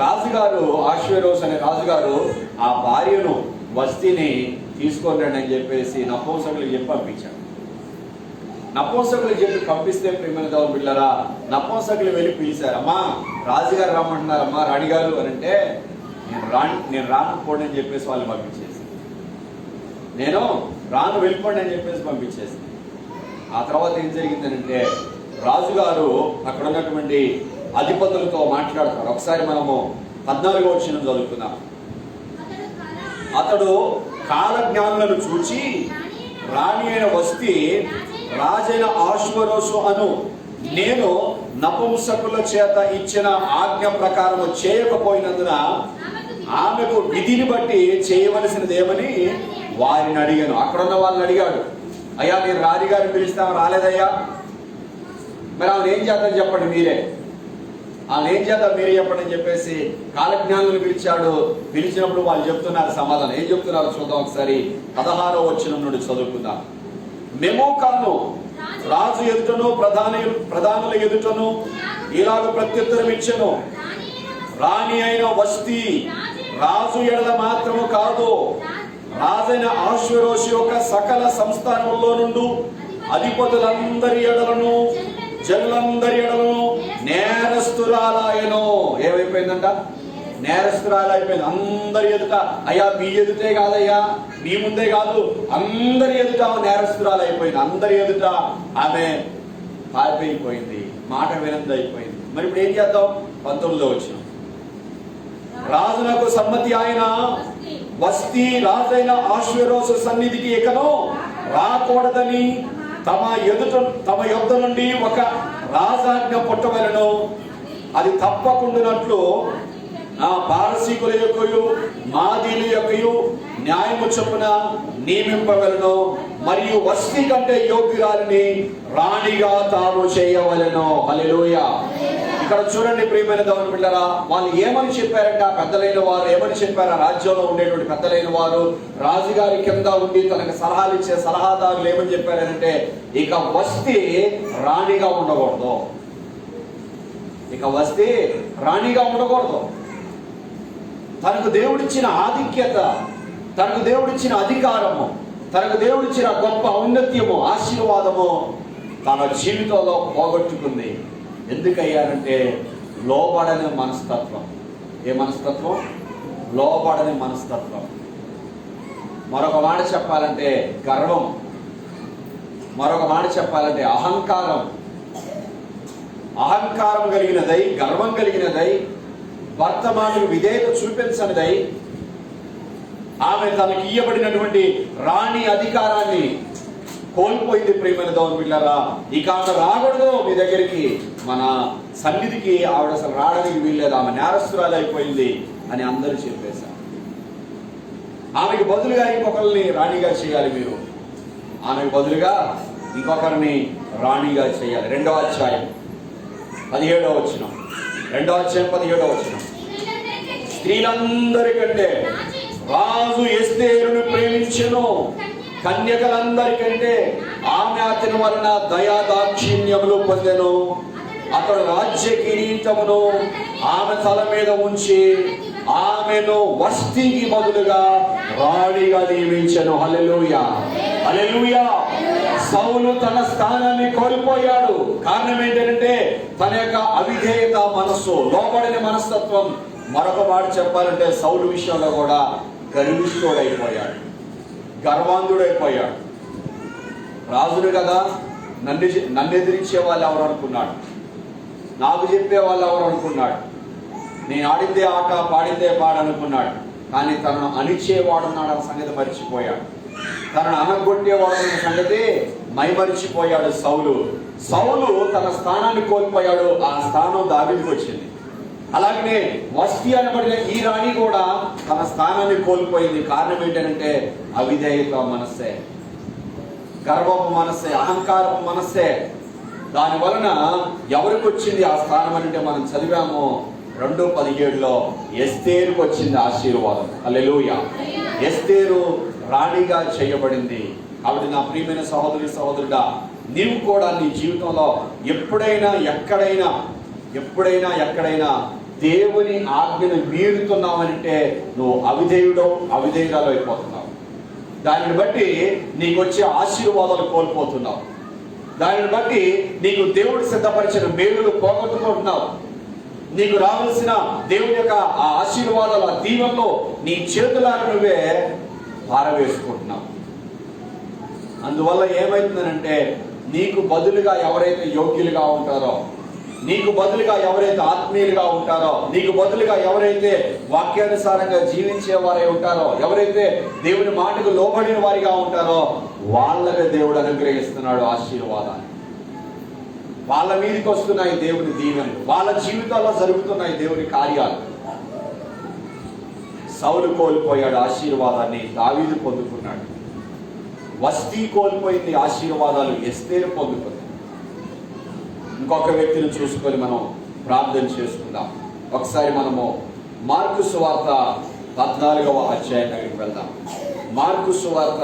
రాజుగారు, అహష్వేరోషు అనే రాజుగారు ఆ భార్యను, వస్తిని తీసుకొని రండి అని చెప్పేసి నపుంసకులకు చెప్పి పంపించాడు. నపుంసకులకు చెప్పి పంపిస్తే ప్రియమైన దేవుని బిడ్డలారా, నపుంసకులు వెళ్ళి పిలిచారు. అమ్మా రాజుగారు రమ్మంటున్నారమ్మా రాణిగారు అని అంటే నేను రానుకోండి అని చెప్పేసి వాళ్ళు పంపించేసి, నేను రాను వెళ్ళిపోండి అని చెప్పేసి పంపించేసి, ఆ తర్వాత ఏం జరిగిందనంటే రాజుగారు అక్కడ ఉన్నటువంటి అధిపతులతో మాట్లాడతారు. ఒకసారి మనము 14వ వచనం చదువుకుందాం. అతడు కాలజ్ఞానులను చూచి రాణి అయిన వస్తి రాజైన అహష్వేరోషు అను నేను నపుంసకుల చేత ఇచ్చిన ఆజ్ఞ ప్రకారము చేయకపోయినందున ఆమెకు విధిని బట్టి చేయవలసినది ఏమని వారిని అడిగాను. అక్కడున్న వాళ్ళని అడిగాడు, అయ్యా నేను రాజుగారిని పిలిస్తాం రాలేదయ్యా, మరి ఆమెను ఏం చేద్దాం చెప్పండి మీరే, ఆమెను ఏం చేద్దాం మీరే చెప్పండి అని చెప్పేసి కాలజ్ఞానులను పిలిచాడు. పిలిచినప్పుడు వాళ్ళు చెప్తున్నారు సమాధానం. ఏం చెప్తున్నారు చూద్దాం ఒకసారి. 16వ వచనం నుండి చదువుకుందాం. మెమూకాను రాజు ఎదుటను ప్రధానుల ఎదుటను ఇలాగ ప్రత్యుత్తరం ఇచ్చెను, రాణి అయిన వస్తి రాజు ఎడల మాత్రము కాదు, రాజైన అహష్వేరోషు యొక్క సకల సంస్థానముల్లో నుండి అధిపతులందరి ఎడలను జనులందరి ఎడలను నేరస్తురాలాయను. ఏమైపోయిందంట? నేరస్తురాలైపోయింది. అందరి ఎదుట, అయ్యా మీ ఎదుటే కాదయ్యా, మీ ముందే కాదు, అందరి ఎదుట నేరస్తురాలైపోయింది. అందరి ఎదుట ఆమె పారిపోయిపోయింది, మాట వినంది అయిపోయింది. మరి ఇప్పుడు ఏం చేద్దాం? 19వ వచనం. రాజునకు సమ్మతి ఆయన వస్తి రాజైన అహష్వేరోషు సన్నిధికి ఎక్కను రాకూడదని తమ యొద్ద నుండి ఒక రాజాజ్ఞ పుట్టవలెను. అది తప్పకుండానట్లు పారసీకుల యొక్కయు మాదీల యొక్కయు న్యాయము చొప్పున నియమింపవలెను. మరియు వస్తీ కంటే యోగ్యురాలిని రాణిగా తాము చేయవలెను. హల్లెలూయా. ఇక్కడ చూడండి ప్రియమైన దేవుని బిడ్డలారా, వాళ్ళు ఏమని చెప్పారంటే, ఆ పెద్దలైన వారు ఏమని చెప్పారు? రాజ్యంలో ఉండేటువంటి పెద్దలైన వారు, రాజుగారి కింద ఉండి తనకు సలహాలు ఇచ్చే సలహాదారులు ఏమని చెప్పారంటే, ఇక వస్తీ రాణిగా ఉండకూడదు, ఇక వస్తీ రాణిగా ఉండకూడదు. తనకు దేవుడిచ్చిన ఆధిక్యత, తనకు దేవుడిచ్చిన అధికారము, తనకు దేవుడిచ్చిన గొప్ప ఔన్నత్యము, ఆశీర్వాదము తన జీవితంలో పోగొట్టుకుంది. ఎందుకయ్యారంటే లోబడని మనస్తత్వం. ఏ మనస్తత్వం? లోబడని మనస్తత్వం. మరొక మాట చెప్పాలంటే గర్వం, మరొక మాట చెప్పాలంటే అహంకారం. అహంకారం కలిగినదై, గర్వం కలిగినదై, భర్త మాటకు విధేయత చూపించనిదై, ఆమె తనకి ఇయ్యబడినటువంటి రాణి అధికారాన్ని కోల్పోయింది. ప్రియమైన దేవుని బిడ్డలారా, ఇక ఆమె రాకూడదు మీ దగ్గరికి, మన సన్నిధికి ఆవిడ అసలు రావడానికి వీల్లేదు, ఆమె నేరస్తురాలు అయిపోయింది అని అందరూ చెప్పేశారు. ఆమెకి బదులుగా ఇంకొకరిని రాణిగా చేయాలి మీరు, ఆమెకు బదులుగా ఇంకొకరిని రాణిగా చేయాలి. 2వ అధ్యాయం 17వ వచనం, 2వ అధ్యాయం 17వ వచనం. స్త్రీలందరికంటే రాజు ఎస్తేరును ప్రేమించెను, కన్యకలందరికంటే ఆమె అతని వలన దయా దాక్షిణ్యములు పొందెను. అతడు రాజ్య కిరీటమును ఆమె తల మీద ఉంచి ఆమెను వస్తీకి బదులుగా రాణిగా నియమించెను. హల్లెలూయా, హల్లెలూయా. సౌలు తన స్థానాన్ని కోల్పోయాడు. కారణం ఏంటంటే తన యొక్క అవిధేయత మనస్సు, లోబడని మనస్తత్వం. మరొక మాట చెప్పాలంటే సౌలు విషయంలో కూడా గర్విష్ఠుడైపోయాడు, గర్వాంధుడైపోయాడు. రాజును కదా, నన్ను ఎదిరించే వాళ్ళు ఎవరు అనుకున్నాడు, నాకు చెప్పే వాళ్ళు ఎవరు అనుకున్నాడు, నేను ఆడిందే ఆట పాడిందే పాట అనుకున్నాడు. కానీ తనను అణిచేవాడున్నాడు సంగతి మర్చిపోయాడు, తనను అనగొట్టేవాడు సంగతి మైమరిచిపోయాడు సౌలు. సౌలు తన స్థానాన్ని కోల్పోయాడు, ఆ స్థానం దావీదుకు వచ్చింది. అలాగనే వస్తీ అనబడిన ఈ రాణి కూడా తన స్థానాన్ని కోల్పోయింది. కారణం ఏంటంటే అవిధేయత మనస్సే, గర్వపు మనస్సే, అహంకారపు మనస్సే. దాని వలన ఎవరికి వచ్చింది ఆ స్థానం అంటే మనం చదివాము 2:17లో ఎస్తేరుకు వచ్చింది ఆశీర్వాదం. హల్లెలూయా. ఎస్తేరు రాణిగా చేయబడింది. కాబట్టి నా ప్రియమైన సహోదరి సహోదరుడా, నీవు కూడా నీ జీవితంలో ఎప్పుడైనా ఎక్కడైనా దేవుని ఆజ్ఞను మీరుతున్నావంటే నువ్వు అవిధేయురాలు అయిపోతున్నావు. దానిని బట్టి నీకు వచ్చే ఆశీర్వాదాలు కోల్పోతున్నావు. దానిని బట్టి నీకు దేవుడు సిద్ధపరిచిన మేలులు పోగొట్టుకుంటున్నావు. నీకు రావాల్సిన దేవుని యొక్క ఆ ఆశీర్వాదాల దీవెనలో నీ చేతులను నువ్వే పారవేసుకుంటున్నావు. అందువల్ల ఏమైతుందనంటే నీకు బదులుగా ఎవరైతే యోగ్యులుగా ఉంటారో, నీకు బదులుగా ఎవరైతే ఆత్మీయులుగా ఉంటారో, నీకు బదులుగా ఎవరైతే వాక్యానుసారంగా జీవించే వారే ఉంటారో, ఎవరైతే దేవుని మాటకు లోబడిన వారిగా ఉంటారో వాళ్ళకి దేవుడు అనుగ్రహిస్తున్నాడు ఆశీర్వాదాన్ని. వాళ్ళ మీదకి వస్తున్నాయి దేవుని దీవెనలు, వాళ్ళ జీవితాల్లో జరుగుతున్నాయి దేవుని కార్యాలు. సౌలు కోల్పోయాడు ఆశీర్వాదాన్ని, దావీదు పొందుకున్నాడు. వస్తీ కోల్పోయింది ఆశీర్వాదాలు, ఎస్తేరు పొందుకుంది. ఇంకొక వ్యక్తిని చూసుకొని మనం ప్రార్థన చేసుకుందాం. ఒకసారి మనము మార్కు సువార్త 14వ అధ్యాయం దగ్గరికి వెళ్దాం. మార్కు సువార్త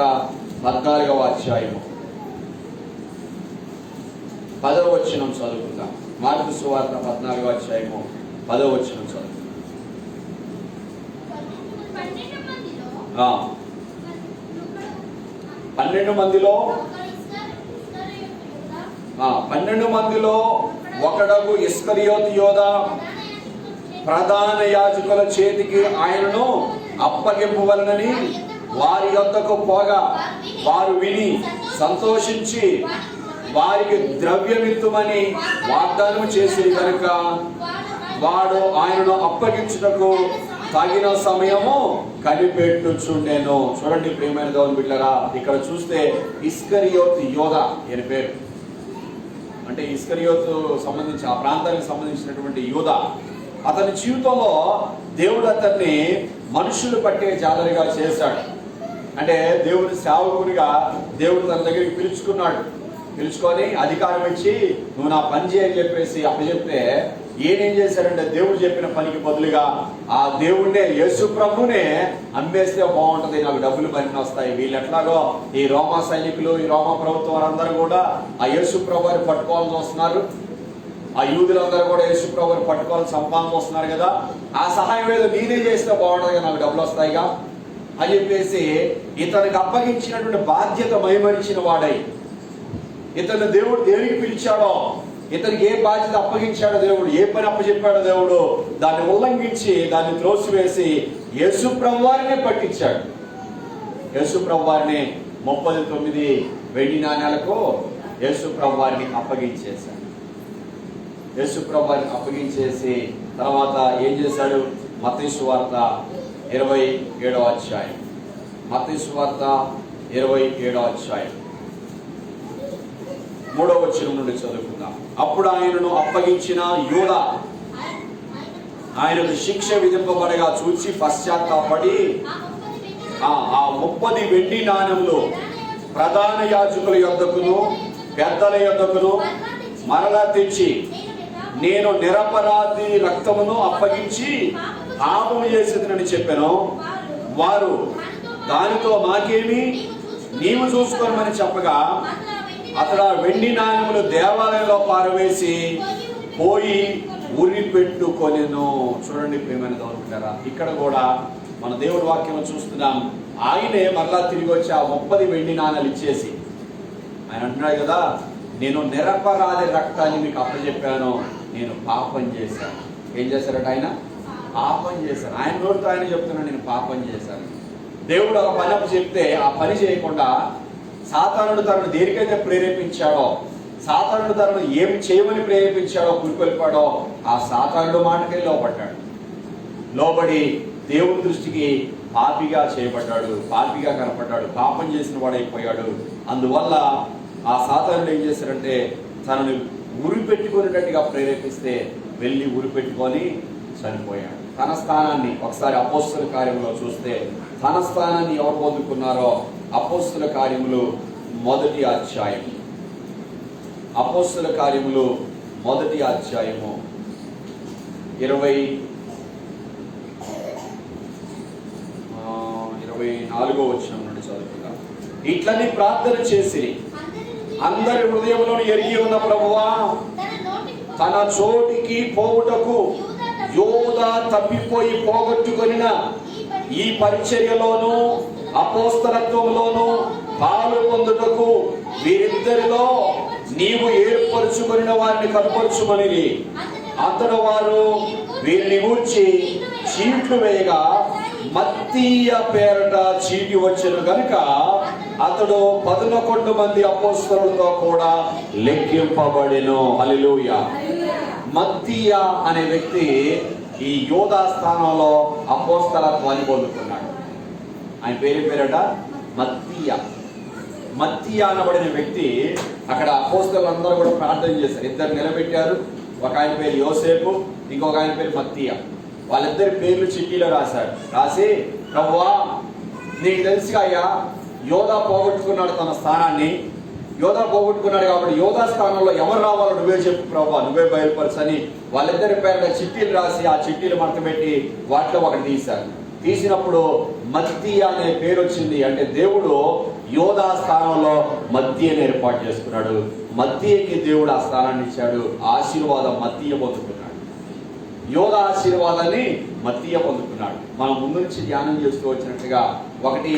14వ అధ్యాయము 10వ వచనం చదువుకుందాం. మార్కు సువార్త 14వ అధ్యాయము 10వ వచనం చదువు. 12 మందిలో ఒకడగు ఇస్కరియోతు యోధ ప్రధాన యాజకుల చేతికి ఆయనను అప్పగింపవలనని వారి యొద్దకు పోగా వారు విని సంతోషించి వారికి ద్రవ్యమిత్తుమని వాగ్దానం చేసి కనుక వాడు ఆయనను అప్పగించుటకు తగిన సమయము కనిపెట్టుచుండెను. చూడండి ప్రియమైన దేవుని బిడ్డలారా, ఇక్కడ చూస్తే ఇస్కరియోతు యోధ అని పేరు. అంటే ఇస్కరియోతు సంబంధించి ఆ ప్రాంతానికి సంబంధించినటువంటి యోధ. అతని జీవితంలో దేవుడు అతన్ని మనుషులు పట్టే జాలరిగా చేశాడు. అంటే దేవుని సేవకునిగా దేవుడు తన దగ్గరికి పిలుచుకొని అధికారం ఇచ్చి నువ్వు నా పని చేయని చెప్పేసి అప్పచెప్తే ఏం చేశాడంటే దేవుడు చెప్పిన పనికి బదులుగా ఆ దేవుడినే యేసు ప్రభునే అమ్మేస్తే బాగుంటది, నాకు డబ్బులు పని వస్తాయి. వీళ్ళు ఎట్లాగో ఈ రోమా సైనికులు, ఈ రోమా ప్రభుత్వం వారందరూ కూడా ఆ యేసు ప్రభుని పట్టుకోవాలని వస్తున్నారు. ఆ యూదులందరూ కూడా యేసు ప్రభుని పట్టుకోవాలని సంపాదన వస్తున్నారు కదా, ఆ సహాయం ఏదో నేనే చేస్తే బాగుంటది, నాకు డబ్బులు వస్తాయిగా అని చెప్పేసి ఇతనికి అప్పగించినటువంటి బాధ్యత మైమరిచిన వాడై, ఇతను దేవుడు దేనికి పిలిచాడో, ఇతనికి ఏ బాధ్యత అప్పగించాడో దేవుడు, ఏ పని అప్పచెప్పాడో దేవుడు, దాన్ని ఉల్లంఘించి దాన్ని త్రోసివేసి యేసు ప్రభువారినే పట్టించాడు. యేసు ప్రభువారిని 39 వెండి నాణ్యాలకు యేసు ప్రభువారిని అప్పగించేశాడు. యేసు ప్రభువారిని అప్పగించేసి తర్వాత ఏం చేశాడు? మత్తయి సువార్త 27వ అధ్యాయం. మత్తయి సువార్త 27వ అధ్యాయం 3వ వచనం నుండి చదువుకుందాం. అప్పుడు ఆయనను అప్పగించిన యూద ఆయనకు శిక్ష విధింపబడగా చూచి పశ్చాత్తాపడి ఆ 30 వెండి నాణెములు ప్రధాన యాజకుల యొద్దకును పెద్దల యొద్దకును మరలా తెచ్చి, నేను నిరపరాధి రక్తమును అప్పగించి పాపము చేసేదనని చెప్పాను. వారు దానితో మాకేమి, నీవు చూసుకోమని చెప్పగా అతడు ఆ వెండి నాణెములు దేవాలయంలో పారవేసి పోయి ఉరి పెట్టుకొనెను. చూడండి ప్రియమైన దేవుని, ఇక్కడ కూడా మన దేవుడి వాక్యం చూస్తున్నాం. ఆయనే మరలా తిరిగి వచ్చి ఆ 30 వెండి నాణాలు ఇచ్చేసి ఆయన అంటున్నాడు కదా, నేను నిరపరాధి రక్తాన్ని మీకు అప్పచెప్పాను, నేను పాపం చేశాను. ఏం చేశారట ఆయన? పాపం చేశాను. ఆయన నోటితో ఆయన చెప్తున్నాడు, నేను పాపం చేశాను. దేవుడు ఒక పని అప్పు చెప్తే ఆ పని చేయకుండా సాతానుడు తనను దేనికైతే ప్రేరేపించాడో, సాతానుడు తనను ఏమి చేయమని ప్రేరేపించాడో, కురికొల్పాడో, ఆ సాతానుడు మాటకే లోబడి దేవుని దృష్టికి పాపిగా చేయబడ్డాడు, పాపిగా కనపడ్డాడు, పాపం చేసిన వాడైపోయాడు. అందువల్ల ఆ సాతానుడు ఏం చేశారంటే తనను ఉరి పెట్టుకునేటట్టుగా ప్రేరేపిస్తే వెళ్ళి ఉరి పెట్టుకొని చనిపోయాడు. తన స్థానాన్ని ఒకసారి అపోస్తుల కార్యంలో చూస్తే తన స్థానాన్ని ఎవరు పొందుకున్నారో, అపోస్తుల కార్యములు 1వ అధ్యాయం, అపోస్తుల కార్యములు 1వ అధ్యాయము 24వ వచనం నుండి చదువుకుందాం. ఇట్లని ప్రార్థన చేసి అందరి హృదయంలో ఎరిగి ఉన్న ప్రభువా, తన చోటికి పోవుటకు యోధ తప్పిపోయి పోగొట్టుకొనిన ఈ పరిచర్యలోను అపోస్తలత్వంలోను పాలు పొందుటకు వీరిద్దరిలో నీవు ఏర్పరచుకొనిన వారిని కనపరచుమని అతడు వారు వీరిని గూర్చి చీట్లు వేయగా మత్తీయ పేరట చీటి వచ్చెను గనుక అతడు 11 మంది అపోస్తలులతో కూడా లెక్కింపబడెను. హల్లెలూయా. మత్తీయ అనే వ్యక్తి ఈ యోధా స్థానంలో అపోస్తలత్వాన్ని పొందుకున్నాడు. ఆయన పేరట మత్తీయ. మత్తీయ అనబడిన వ్యక్తి అక్కడ అపోస్తలులందరూ కూడా ప్రార్థన చేశారు. 2 నిలబెట్టారు. ఒక ఆయన పేరు యోసేపు, ఇంకొక ఆయన పేరు మత్తీయ. వాళ్ళిద్దరి పేర్లు చిట్టీలో రాశాడు. రాసి, ప్రభువా నీకు తెలుసుగా అయ్యా, యోధా పోగొట్టుకున్నాడు తన స్థానాన్ని. యోధా పోగొట్టుకున్నాడు కాబట్టి యోధా స్థానంలో ఎవరు రావాలో నువ్వే చెప్పు ప్రభువా, నువ్వే బయలుపరచని వాళ్ళిద్దరి పేరున చిట్టీలు రాసి ఆ చిట్టీలు మడత పెట్టి వాటిలో ఒకటి తీశారు. తీసినప్పుడు మత్తీయ అనే పేరు వచ్చింది. అంటే దేవుడు యోధా స్థానంలో మత్తీయని ఏర్పాటు చేసుకున్నాడు. మత్తీయకి దేవుడు ఆ స్థానాన్ని ఇచ్చాడు. ఆశీర్వాదం మత్తీయ పొందుకున్నాడు. యోధ ఆశీర్వాదాన్ని మత్తీయ పొందుకున్నాడు. మనం ముందు నుంచి ధ్యానం చేస్తూ వచ్చినట్టుగా, ఒకటి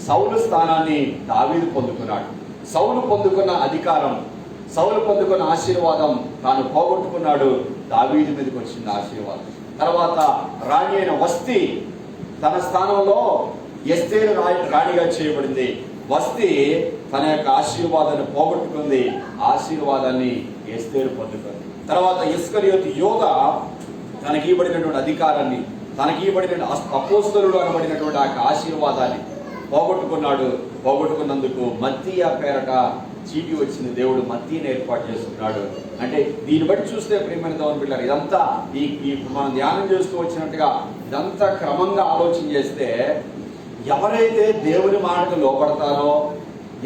సౌలు స్థానాన్ని దావీదు పొందుకున్నాడు. సౌలు పొందుకున్న అధికారం, సౌలు పొందుకున్న ఆశీర్వాదం తాను పోగొట్టుకున్నాడు. దావీదు మీదకి వచ్చింది ఆశీర్వాదం. తర్వాత రాణి అయిన వస్తీ తన స్థానంలో ఎస్తేరు రాణిగా చేయబడింది. వస్తీ తన యొక్క ఆశీర్వాదాన్ని పోగొట్టుకుంది. ఆశీర్వాదాన్ని ఎస్తేరు పొందుకుంది. తర్వాత ఇస్కరియోతు యోధ తనకి ఇవ్వబడినటువంటి అధికారాన్ని తనకి ఇవ్వబడిన అపోస్తలుడు అనబడినటువంటి ఆ ఆశీర్వాదాన్ని పోగొట్టుకున్నందుకు మత్తీయ పేరట చీటి వచ్చింది. దేవుడు మత్తీని ఏర్పాటు చేసుకున్నాడు. అంటే దీన్ని బట్టి చూస్తే ప్రియమైన దేవుని బిడ్డలారా, ఇదంతా ఈ మనం ధ్యానం చేస్తూ వచ్చినట్టుగా ఇదంతా క్రమంగా ఆలోచన చేస్తే, ఎవరైతే దేవుని మాటకు లోపడతారో,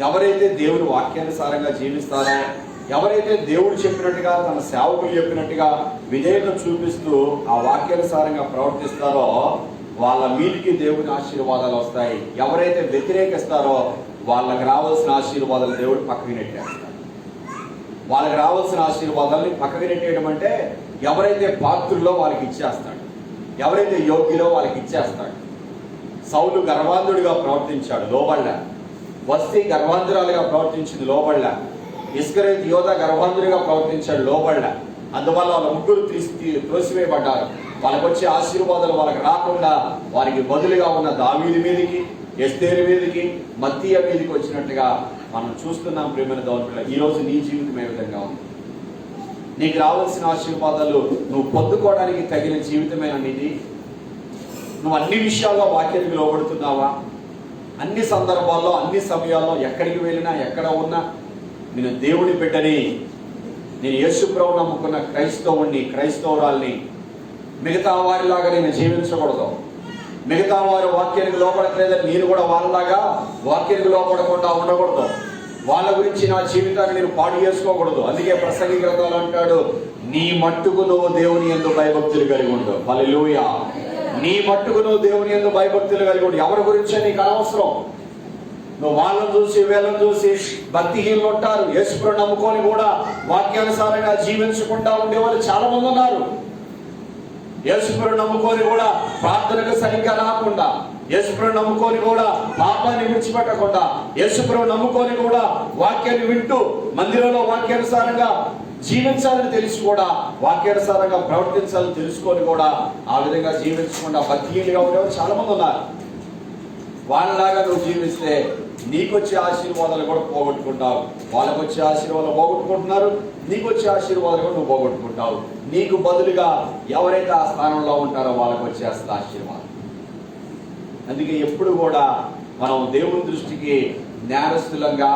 ఎవరైతే దేవుని వాక్యానుసారంగా జీవిస్తారో, ఎవరైతే దేవుడు చెప్పినట్టుగా తన సేవకులు చెప్పినట్టుగా విధేయత చూపిస్తూ ఆ వాక్యానుసారంగా ప్రవర్తిస్తారో వాళ్ళ మీదికి దేవుని ఆశీర్వాదాలు వస్తాయి. ఎవరైతే వ్యతిరేకిస్తారో వాళ్ళకి రావాల్సిన ఆశీర్వాదాలు దేవుడు పక్కకి నెట్టేస్తాడు. వాళ్ళకి రావాల్సిన ఆశీర్వాదాలని పక్కకి నెట్టేయడం అంటే ఎవరైతే పాత్రుల్లో వాళ్ళకి ఇచ్చేస్తాడు, ఎవరైతే యోగ్యులో వాళ్ళకి ఇచ్చేస్తాడు. సౌలు గర్వాంధుడిగా ప్రవర్తించాడు, లోబళ్ళ. వస్తీ గర్వాంధురాలుగా ప్రవర్తించింది, లోబళ్ళ. ఇస్కరేతు యోధ గర్వాంధుడిగా ప్రవర్తించాడు, లోబళ్ళ. అందువల్ల వాళ్ళ ముగ్గురు త్రోసివేయబడ్డారు. వాళ్ళకి వచ్చే ఆశీర్వాదాలు వాళ్ళకి రాకుండా వారికి బదులుగా ఉన్న దావీదు మీదకి, ఎస్తేరు మీదకి, మత్తీయ మీదకి వచ్చినట్టుగా మనం చూస్తున్నాం. ప్రియమైన దేవుని పిల్లలు, ఈరోజు నీ జీవితం ఏ విధంగా ఉంది? నీకు రావాల్సిన ఆశీర్వాదాలు నువ్వు పొందుకోవడానికి తగిన జీవితమేనా నీది? నువ్వు అన్ని విషయాల్లో వాక్యానికి లోబడుతున్నావా? అన్ని సందర్భాల్లో, అన్ని సమయాల్లో, ఎక్కడికి వెళ్ళినా, ఎక్కడ ఉన్నా నేను దేవుని బిడ్డని, నేను యేసు ప్రభువుని నమ్ముకున్న క్రైస్తవుణ్ణి, క్రైస్తవురాల్ని, మిగతా వారిలాగా నేను జీవించకూడదు. మిగతా వారు వాక్యానికి లోపడట్లేదని నేను కూడా వాళ్ళలాగా వాక్యానికి లోపడకుండా ఉండకూడదు. వాళ్ళ గురించి నా జీవితాన్ని నేను పాడు చేసుకోకూడదు. అందుకే ప్రసంగి గ్రంథాలు అంటాడు, నీ మట్టుకు నువ్వు దేవుని యందు భయభక్తులు కలిగి ఉండు. హల్లెలూయా. నీ మట్టుకు నువ్వు దేవుని యందు భయభక్తులు కలిగి ఉండు. ఎవరి గురించో నీకు అనవసరం. నువ్వు వాళ్ళని చూసి వీళ్ళని చూసి భక్తిహీనులు ఉంటారు. యేసుప్రభువుని నమ్ముకొని కూడా వాక్యానుసారంగా జీవించకుండా ఉండేవాళ్ళు చాలా మంది ఉన్నారు. యేసుప్రభువుని నమ్ముకొని కూడా ప్రార్థనకు సరిగ్గా రాకుండా, యేసుప్రభువుని నమ్ముకొని కూడా పాపాన్ని విడిచిపెట్టకుండా, యేసుప్రభువుని నమ్ముకొని కూడా వాక్యాన్ని వింటూ మందిరంలో వాక్యానుసారంగా జీవించాలని తెలిసి కూడా, వాక్యానుసారంగా ప్రవర్తించాలని తెలుసుకొని కూడా ఆ విధంగా జీవించకుండా భక్తిహీనులుగా ఉండేవాళ్ళు చాలా మంది ఉన్నారు. వాళ్ళలాగా నువ్వు జీవిస్తే నీకు వచ్చే ఆశీర్వాదాలు కూడా పోగొట్టుకుంటావు. వాళ్ళకు వచ్చే ఆశీర్వాదాలు పోగొట్టుకుంటున్నారు, నీకు వచ్చే ఆశీర్వాదాలు కూడా నువ్వు పోగొట్టుకుంటావు. నీకు బదులుగా ఎవరైతే ఆ స్థానంలో ఉంటారో వాళ్ళకు వచ్చేస్తుంది ఆశీర్వాదం. అందుకే ఎప్పుడు కూడా మనం దేవుని దృష్టికి నేరస్తులంగా,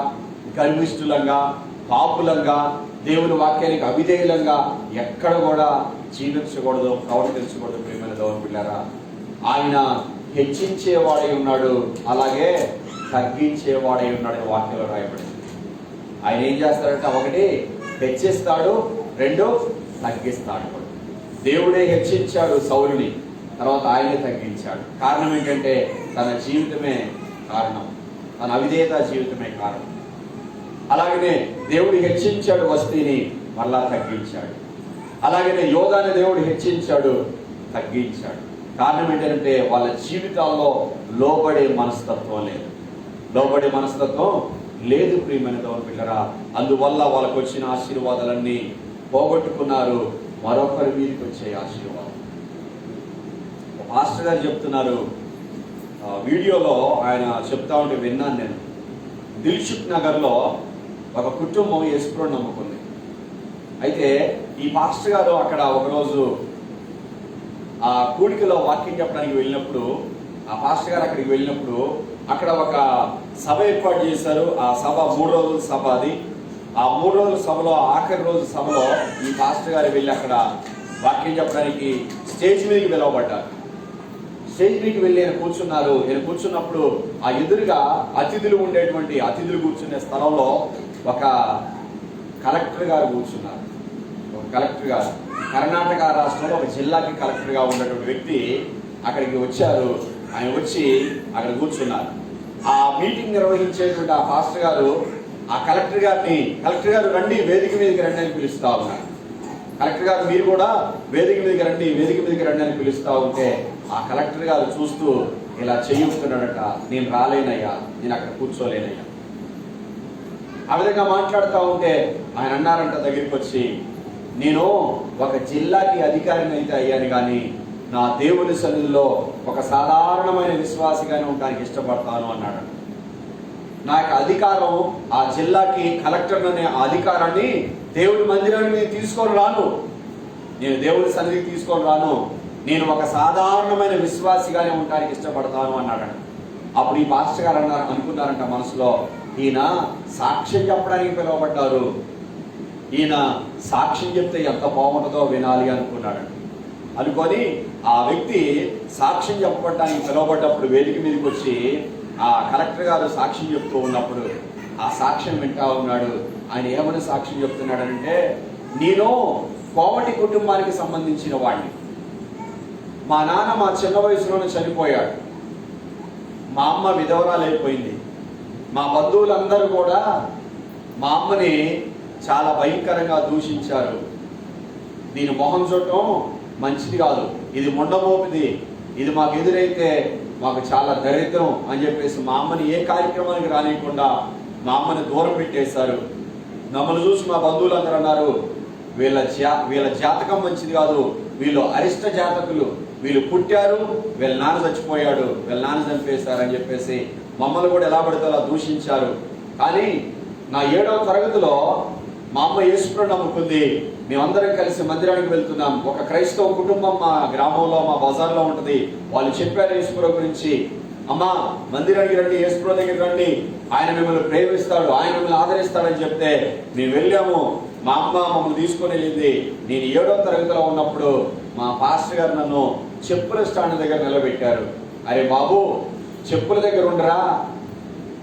గర్విష్ఠులంగా, పాపులంగా, దేవుని వాక్యానికి అవిధేయులంగా ఎక్కడ కూడా జీవించకూడదు, ప్రవర్తించకూడదు. ప్రియమైన దేవుని బిడ్డలారా, ఆయన హెచ్చించేవాడై ఉన్నాడు, అలాగే తగ్గించేవాడై ఉన్నాడు వాక్యంలో రాయబడింది. ఆయన ఏం చేస్తాడంటే, ఒకటి హెచ్చిస్తాడు, రెండు తగ్గిస్తాడు. దేవుడే హెచ్చించాడు సౌలుని, తర్వాత ఆయనే తగ్గించాడు. కారణం ఏంటంటే తన జీవితమే కారణం, తన అవిధేయత జీవితమే కారణం. అలాగనే దేవుడు హెచ్చించాడు వస్తీని, మళ్ళా తగ్గించాడు. అలాగనే యోధాని దేవుడు హెచ్చించాడు, తగ్గించాడు. కారణం ఏంటంటే వాళ్ళ జీవితాల్లో లోబడే మనస్తత్వం లేదు, లోబడే మనస్తత్వం లేదు. ప్రియమైన దేవుని బిడ్డలారా, అందువల్ల వాళ్ళకు వచ్చిన ఆశీర్వాదాలన్నీ పోగొట్టుకున్నారు. మరొకరి మీదకి వచ్చే ఆశీర్వాదం. మాస్టర్ గారు చెప్తున్నారు, వీడియోలో ఆయన చెప్తా ఉంటే విన్నాను నేను. దిల్సుఖ్ నగర్లో ఒక కుటుంబం యేసుప్రభువుని నమ్ముకుంది. అయితే ఈ పాస్టర్ గారు అక్కడ ఒకరోజు ఆ కూడికలో వాక్యం చెప్పడానికి వెళ్ళినప్పుడు, ఆ పాస్టర్ గారు అక్కడికి వెళ్ళినప్పుడు అక్కడ ఒక సభ ఏర్పాటు చేశారు. ఆ సభ 3 రోజుల సభ. అది ఆ 3 రోజుల సభలో ఆఖరి రోజు సభలో ఈ పాస్టర్ గారు వెళ్ళి అక్కడ వాక్యం చెప్పడానికి స్టేజ్ మీదకి పిలవబడ్డారు. స్టేజ్ మీదకి వెళ్ళి ఆయన కూర్చున్నారు. ఆయన కూర్చున్నప్పుడు ఆ ఎదురుగా అతిథులు కూర్చునే స్థలంలో ఒక కలెక్టర్ గారు కూర్చున్నారు. ఒక కలెక్టర్ గారు, కర్ణాటక రాష్ట్రంలో ఒక జిల్లాకి కలెక్టర్గా ఉన్నటువంటి వ్యక్తి అక్కడికి వచ్చారు. ఆయన వచ్చి అక్కడ కూర్చున్నారు. ఆ మీటింగ్ నిర్వహించేటువంటి ఆ పాస్టర్ గారు ఆ కలెక్టర్ గారు రండి, వేదిక మీదకి రండి అని పిలుస్తా ఉన్నారు. కలెక్టర్ గారు, మీరు కూడా వేదిక మీదకి రండి అని పిలుస్తా ఉంటే ఆ కలెక్టర్ గారు చూస్తూ ఇలా చెయ్యుతున్నాడట, నేను రాలేనయ్యా, నేను అక్కడ కూర్చోలేనయ్యా. ఆ విధంగా మాట్లాడుతూ ఉంటే ఆయన అన్నారంట దగ్గరికి వచ్చి, నేను ఒక జిల్లాకి అధికారిని అయితే అయ్యాను కానీ నా దేవుని సన్నిధిలో ఒక సాధారణమైన విశ్వాసిగానే ఉండడానికి ఇష్టపడతాను అన్నాడు. నా యొక్క అధికారం ఆ జిల్లాకి కలెక్టర్ అనే అధికారాన్ని దేవుని మందిరాన్ని నేను తీసుకొని రాను, నేను దేవుని సన్నిధికి తీసుకొని రాను. నేను ఒక సాధారణమైన విశ్వాసిగానే ఉండడానికి ఇష్టపడతాను అన్నాడు. అప్పుడు ఈ పాస్టర్ గారు అనుకున్నారంట మనసులో, ఈయన సాక్ష్యం చెప్పడానికి పిలువబడ్డారు, ఈయన సాక్ష్యం చెప్తే ఎంత బాగుంటుందో వినాలి అనుకున్నాడు. అనుకొని ఆ వ్యక్తి సాక్ష్యం చెప్పబడ్డానికి పిలువబడ్డప్పుడు వేదిక మీదకి వచ్చి ఆ కలెక్టర్ గారు సాక్ష్యం చెప్తూ ఉన్నప్పుడు ఆ సాక్ష్యం వింటా ఉన్నాడు. ఆయన ఏమని సాక్ష్యం చెప్తున్నాడంటే, నేను కోమటి కుటుంబానికి సంబంధించిన వాడిని. మా నాన్న మా చిన్న వయసులోనే చనిపోయాడు. మా అమ్మ విధవరాలైపోయింది. మా బంధువులందరూ కూడా మా అమ్మని చాలా భయంకరంగా దూషించారు. దీని మొహం చూడటం మంచిది కాదు, ఇది ముండమోపిది, ఇది మాకు ఎదురైతే మాకు చాలా దరిద్రం అని చెప్పేసి మా అమ్మని ఏ కార్యక్రమానికి రానియకుండా మా అమ్మని దూరం పెట్టేశారు. మమ్మల్ని చూసి మా బంధువులందరూ అన్నారు, వీళ్ళ జాతకం మంచిది కాదు, వీళ్ళు అరిష్ట జాతకులు, వీళ్ళు పుట్టారు, వీళ్ళ నాన్న చచ్చిపోయాడు, వీళ్ళ నాన్న చంపేశారు అని చెప్పేసి మమ్మల్ని కూడా ఎలా పడితే అలా దూషించారు. కానీ నా 7వ తరగతిలో మా అమ్మ యేసుప్రభువుని నమ్ముకుంది. మేమందరం కలిసి మందిరానికి వెళ్తున్నాం. ఒక క్రైస్తవ కుటుంబం మా గ్రామంలో మా బజార్లో ఉంటుంది. వాళ్ళు చెప్పారు యేసుప్రభు గురించి, అమ్మా మందిరానికి రండి, యేసుప్రభు దగ్గర రండి, ఆయన మిమ్మల్ని ప్రేమిస్తాడు, ఆయన మిమ్మల్ని ఆదరిస్తాడని చెప్తే మేము వెళ్ళాము. మా అమ్మ మమ్మల్ని తీసుకొని వెళ్ళింది. నేను 7వ తరగతిలో ఉన్నప్పుడు మా పాస్టర్ గారు నన్ను చెప్పుల స్టాండ్ దగ్గర నిలబెట్టారు. అరే బాబు, చెప్పుల దగ్గర ఉండరా,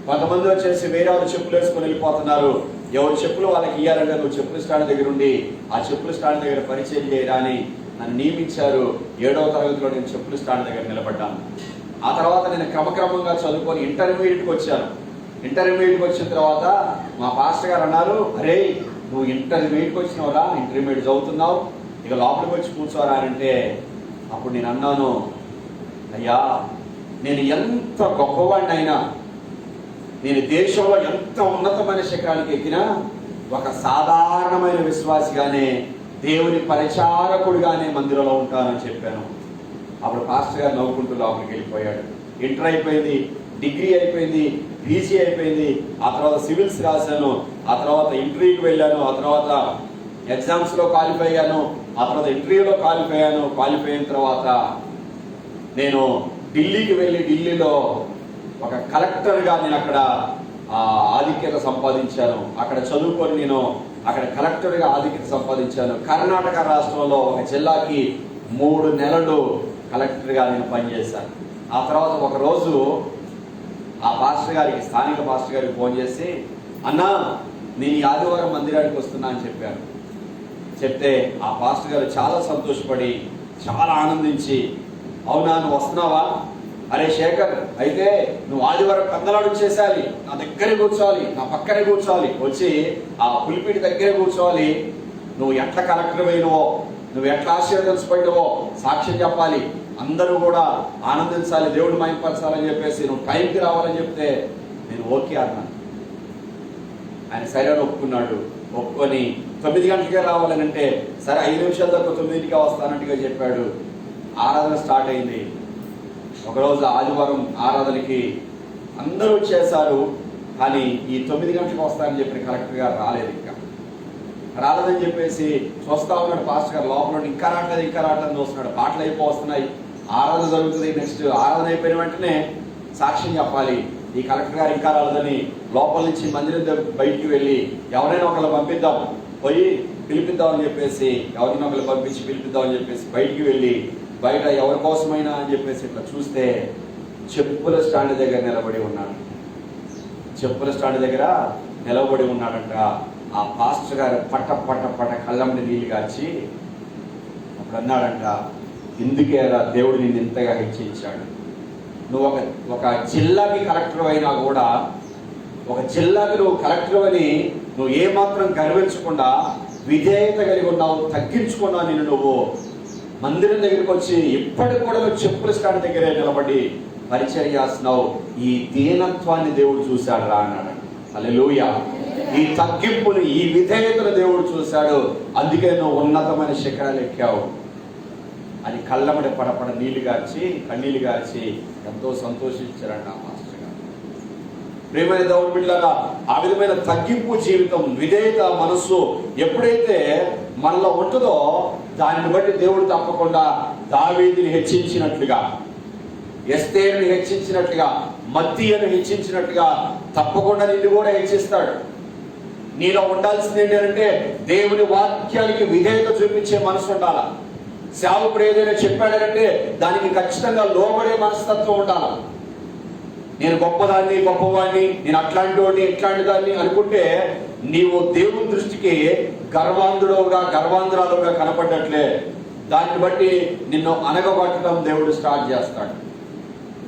కొంతమంది వచ్చేసి వేరే వాళ్ళు చెప్పులు వేసుకొని వెళ్ళిపోతున్నారు, ఎవరు చెప్పులు వాళ్ళకి ఇయ్యాలంటే నువ్వు చెప్పుల స్టాండ్ దగ్గర ఉండి ఆ చెప్పుల స్టాండ్ దగ్గర పరిచయం చేయరా అని నన్ను నియమించారు. 7వ తరగతిలో నేను చెప్పుల స్టాండ్ దగ్గర నిలబడ్డాను. ఆ తర్వాత నేను క్రమక్రమంగా చదువుకొని ఇంటర్మీడియట్కి వచ్చాను. ఇంటర్మీడియట్కి వచ్చిన తర్వాత మా పాస్టర్ గారు అన్నారు, అరే నువ్వు ఇంటర్మీడియట్కి వచ్చినావురా, ఇంటర్మీడియట్ చదువుతున్నావు, ఇక లోపలికి వచ్చి కూర్చోరా అంటే అప్పుడు నేను అన్నాను, అయ్యా నేను ఎంత గొప్పవాడిని అయినా, నేను దేశంలో ఎంత ఉన్నతమైన శిఖరానికి ఎక్కినా ఒక సాధారణమైన విశ్వాసిగానే, దేవుని పరిచారకుడిగానే మందిరంలో ఉంటానని చెప్పాను. అప్పుడు పాస్టర్ గారు నవ్వుకుంటూ లోపలికి వెళ్ళిపోయాడు. ఇంటర్ అయిపోయింది, డిగ్రీ అయిపోయింది, పీజీ అయిపోయింది, ఆ తర్వాత సివిల్స్ రాశాను, ఆ తర్వాత ఇంటర్వ్యూకి వెళ్ళాను, ఆ తర్వాత ఎగ్జామ్స్లో క్వాలిఫై అయ్యాను, ఆ తర్వాత ఇంటర్వ్యూలో క్వాలిఫై అయ్యాను. క్వాలిఫై అయిన తర్వాత నేను ఢిల్లీకి వెళ్ళి ఢిల్లీలో ఒక కలెక్టర్గా నేను అక్కడ ఆధిక్యత సంపాదించాను. అక్కడ చదువుకొని నేను అక్కడ కలెక్టర్గా ఆధిక్యత సంపాదించాను. కర్ణాటక రాష్ట్రంలో ఒక జిల్లాకి 3 నెలలు కలెక్టర్గా నేను పనిచేశాను. ఆ తర్వాత ఒకరోజు ఆ పాస్టర్ గారికి, స్థానిక పాస్టర్ గారికి ఫోన్ చేసి, అన్నా నేను ఈ ఆదివారం మందిరానికి వస్తున్నా అని చెప్పాను. చెప్తే ఆ పాస్టర్ గారు చాలా సంతోషపడి చాలా ఆనందించి, అవునా నువ్వు వస్తున్నావా, అరే శేఖర్ అయితే నువ్వు ఆదివారం కందలాడు చేసేయాలి, నా దగ్గరే కూర్చోవాలి, నా పక్కనే కూర్చోవాలి, వచ్చి ఆ పులిపీటి దగ్గరే కూర్చోవాలి, నువ్వు ఎట్లా కలెక్టర్ అయినవో, నువ్వు ఎట్లా ఆశీర్వదించబడినవో సాక్ష్యం చెప్పాలి, అందరూ కూడా ఆనందించాలి, దేవుడు మైంపరచాలని చెప్పేసి నువ్వు టైంకి రావాలని చెప్తే నేను ఓకే అన్నాను. ఆయన సరే ఒప్పుకున్నాడు. ఒప్పుకొని 9 గంటలకే రావాలని అంటే సరే 5 నిమిషాల దాకా 9కే వస్తానంటుగా చెప్పాడు. ఆరాధన స్టార్ట్ అయింది. ఒకరోజు ఆదివారం ఆరాధనకి అందరూ వచ్చేసారు, కానీ ఈ 9 గంటలకు వస్తానని చెప్పిన కలెక్టర్ గారు రాలేదు. ఇంకా రాలేదని చెప్పేసి చూస్తా ఉన్నాడు పాస్టర్ గారు. లోపల ఇంకా రావట్లేదు చూస్తున్నాడు. పాటలు అయిపోతున్నాయి, ఆరాధన జరుగుతుంది. నెక్స్ట్ ఆరాధన అయిపోయిన వెంటనే సాక్ష్యం చెప్పాలి. ఈ కలెక్టర్ గారు ఇంకా రాలేదని లోపల నుంచి మందిరం బయటికి వెళ్ళి ఎవరైనా ఒకళ్ళు పంపిద్దాం, పోయి పిలిపిద్దామని చెప్పేసి ఎవరైనా ఒకళ్ళు పంపించి పిలిపిద్దామని చెప్పేసి బయటికి వెళ్ళి బయట ఎవరి కోసమైనా అని చెప్పేసి ఇట్లా చూస్తే చెప్పుల స్టాండ్ దగ్గర నిలబడి ఉన్నాడు. చెప్పుల స్టాండ్ దగ్గర నిలబడి ఉన్నాడంట. ఆ పాస్టర్ గారు పట్ట కళ్ళమ్మని నీళ్ళు గార్చి అప్పుడు అన్నాడంట, ఇందుకేరా దేవుడు నిన్ను ఇంతగా హెచ్చించాడు. నువ్వు ఒక జిల్లాకి కలెక్టర్ అయినా కూడా, ఒక జిల్లాకి నువ్వు కలెక్టర్ అని నువ్వు ఏమాత్రం గర్వించకుండా విధేయత కలిగి ఉన్నావు, తగ్గించుకున్నావు. నేను నువ్వు మందిరం దగ్గరికి వచ్చి ఇప్పటికి కూడా నువ్వు చెప్పుల స్టాండ్ దగ్గరే నిలబడి పరిచర్య చేస్తున్నావు. ఈ దీనత్వాన్ని దేవుడు చూశాడు రా అన్నాడు. హల్లెలూయా. ఈ తగ్గింపుని, ఈ విధేయతను దేవుడు చూశాడు. అందుకే నువ్వు ఉన్నతమైన శిఖరాలు ఎక్కావు అని కళ్ళమడి పడపడ కన్నీళ్లు గార్చి ఎంతో సంతోషించారంట ఆ మాస్టర్ గారు. ప్రియమైన దేవుని బిడ్డలారా, ఆ విధమైన తగ్గింపు జీవితం, విధేయత మనస్సు ఎప్పుడైతే మనలో ఉంటుందో దానిని బట్టి దేవుడు తప్పకుండా దావీదుని హెచ్చించినట్లుగా, ఎస్తేరుని హెచ్చించినట్లుగా, మత్తీయను హెచ్చించినట్లుగా తప్పకుండా నిన్ను కూడా హెచ్చిస్తాడు. నీలో ఉండాల్సింది ఏంటంటే దేవుని వాక్యానికి విధేయత చూపించే మనసు ఉండాల. సేవకుడు ఏదైనా చెప్పాడంటే దానికి ఖచ్చితంగా లోబడే మనస్తత్వం ఉండాలి. నేను గొప్పవాడిని, నేను అట్లాంటి వాడిని, ఇట్లాంటి దాన్ని అనుకుంటే నీవు దేవుని దృష్టికి గర్వాంధురాలుగా కనపడ్డట్లే. దాన్ని బట్టి నిన్ను అనగబట్టడం దేవుడు స్టార్ట్ చేస్తాడు.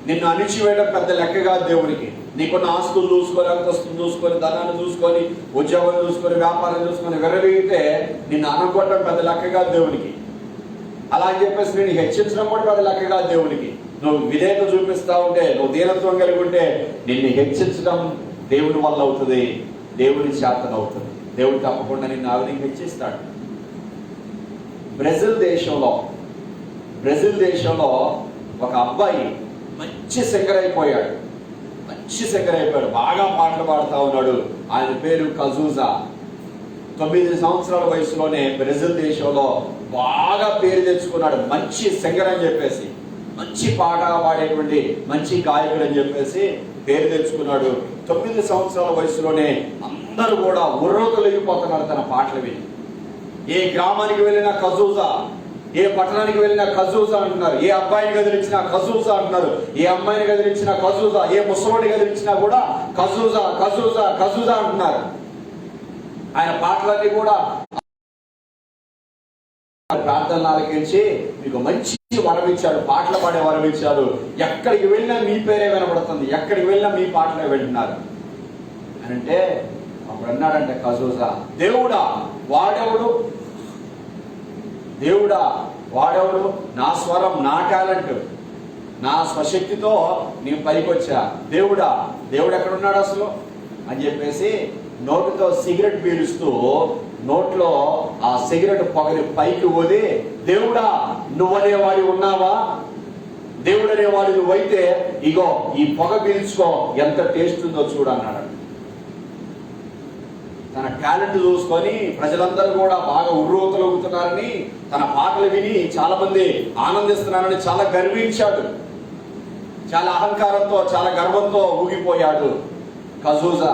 నిన్ను అణిచివేయడం పెద్ద లెక్కగా దేవునికి. నీకున్న ఆస్తులు చూసుకొని, అంతస్తులు చూసుకొని, ధనాన్ని చూసుకొని, ఉద్యోగం చూసుకొని, వ్యాపారం చూసుకొని విరవీగితే నిన్ను అనగొట్టడం పెద్ద లెక్కగా దేవునికి. అలా అని చెప్పేసి నేను హెచ్చించడం కూడా పెద్ద లెక్కగా దేవునికి. నువ్వు విధేయత చూపిస్తా ఉంటే, నువ్వు దీనత్వం కలిగి ఉంటే నిన్ను హెచ్చించడం దేవుని వల్ల అవుతుంది, దేవుని చేతన అవుతుంది. దేవుడు తప్పకుండా నిన్ను ఆ విధంగా హెచ్చిస్తాడు. బ్రెజిల్ దేశంలో ఒక అబ్బాయి మంచి సింగర్ అయిపోయాడు. బాగా పాటలు పాడుతూ ఉన్నాడు. ఆయన పేరు కజూజా. 9 సంవత్సరాల వయసులోనే బ్రెజిల్ దేశంలో బాగా పేరు తెచ్చుకున్నాడు. మంచి సింగర్ అని చెప్పేసి, మంచి పాట పాడేటువంటి మంచి గాయకుడు అని చెప్పేసి పేరు తెచ్చుకున్నాడు. 9 సంవత్సరాల వయసులోనే అందరూ కూడా ఉర్రూతలెగిపోతున్నారు తన పాటలు విని. ఏ గ్రామానికి వెళ్ళినా కజూజా, ఏ పట్టణానికి వెళ్ళినా కజూజా అంటున్నారు. ఏ అబ్బాయిని గదిలించినా కజూజా అంటున్నారు. ఏ అమ్మాయిని గదిలించినా కజూజా, ఏ ముసలోడిని గదిలించినా కూడా కజూజా అంటున్నారు. ఆయన పాటలన్నీ కూడా ప్రార్థనలు ఆలకించి మీకు మంచి వరం ఇచ్చాడు, పాటలు పాడే వరం ఇచ్చారు. ఎక్కడికి వెళ్ళినా మీ పేరే వినబడుతుంది, ఎక్కడికి వెళ్ళినా మీ పాటలే వింటున్నారు అని అంటే అప్పుడు అన్నాడంటే కజూజా, దేవుడా వాడెవడు, నా స్వరం, నా టాలెంట్, నా స్వశక్తితో నేను పైకొచ్చా. దేవుడు ఎక్కడున్నాడు అసలు అని చెప్పేసి నోటితో సిగరెట్ పీలుస్తూ నోట్లో ఆ సిగరెట్ పొగని పైకి పోది, దేవుడా నువ్వనేవాడి ఉన్నావా, దేవుడు అనేవాడు నువ్వైతే ఇగో ఈ పొగ పీల్చుకో, ఎంత టేస్ట్ ఉందో చూడు అన్నాడు. తన టాలెంట్ చూసుకొని ప్రజలందరూ కూడా బాగా ఉర్రూతలవుతున్నారని, తన పాటలు విని చాలా మంది ఆనందిస్తున్నారని చాలా గర్వించాడు. చాలా అహంకారంతో, చాలా గర్వంతో ఊగిపోయాడు కజూజా.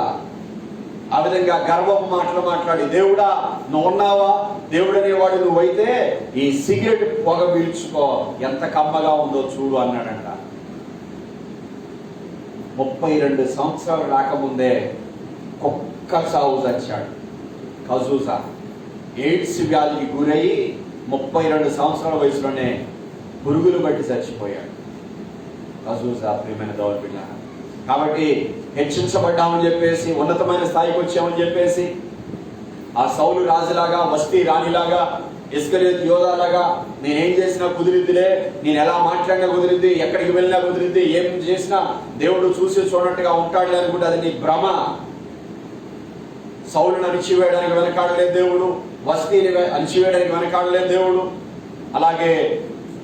ఆ విధంగా గర్వపు మాటలు మాట్లాడి, దేవుడా నువ్వు ఉన్నావా, దేవుడు అనేవాడు నువ్వైతే ఈ సిగరెట్ పొగ పీల్చుకో, ఎంత కమ్మగా ఉందో చూడు అన్నాడంట. 32 సంవత్సరాలు రాకముందే కుక్క చావు చచ్చాడు కజూజా. ఎయిడ్స్ వ్యాధికి గురయ్యి 32 సంవత్సరాల వయసులోనే పురుగులు బట్టి చచ్చిపోయాడు కజూజా. ప్రియమైన దేవుని బిడ్డ, కాబట్టి హెచ్చించబడ్డామని చెప్పేసి, ఉన్నతమైన స్థాయికి వచ్చామని చెప్పేసి ఆ సౌలు రాజులాగా, వస్తీ రాణిలాగా, ఇస్కరియోతు యోధాలాగా నేనేం చేసినా కుదిరిద్దిలే, నేను ఎలా మాట్లాడినా కుదిరిద్ది, ఎక్కడికి వెళ్ళినా కుదిరిద్ది, ఏం చేసినా దేవుడు చూసి చూడట్టుగా ఉంటాడు అనుకుంటే అది నీ భ్రమ. సౌలుని అణిచివేయడానికి వెనకాడలేదు దేవుడు, వస్తీని అణిచివేయడానికి వెనకాడలేదు దేవుడు, అలాగే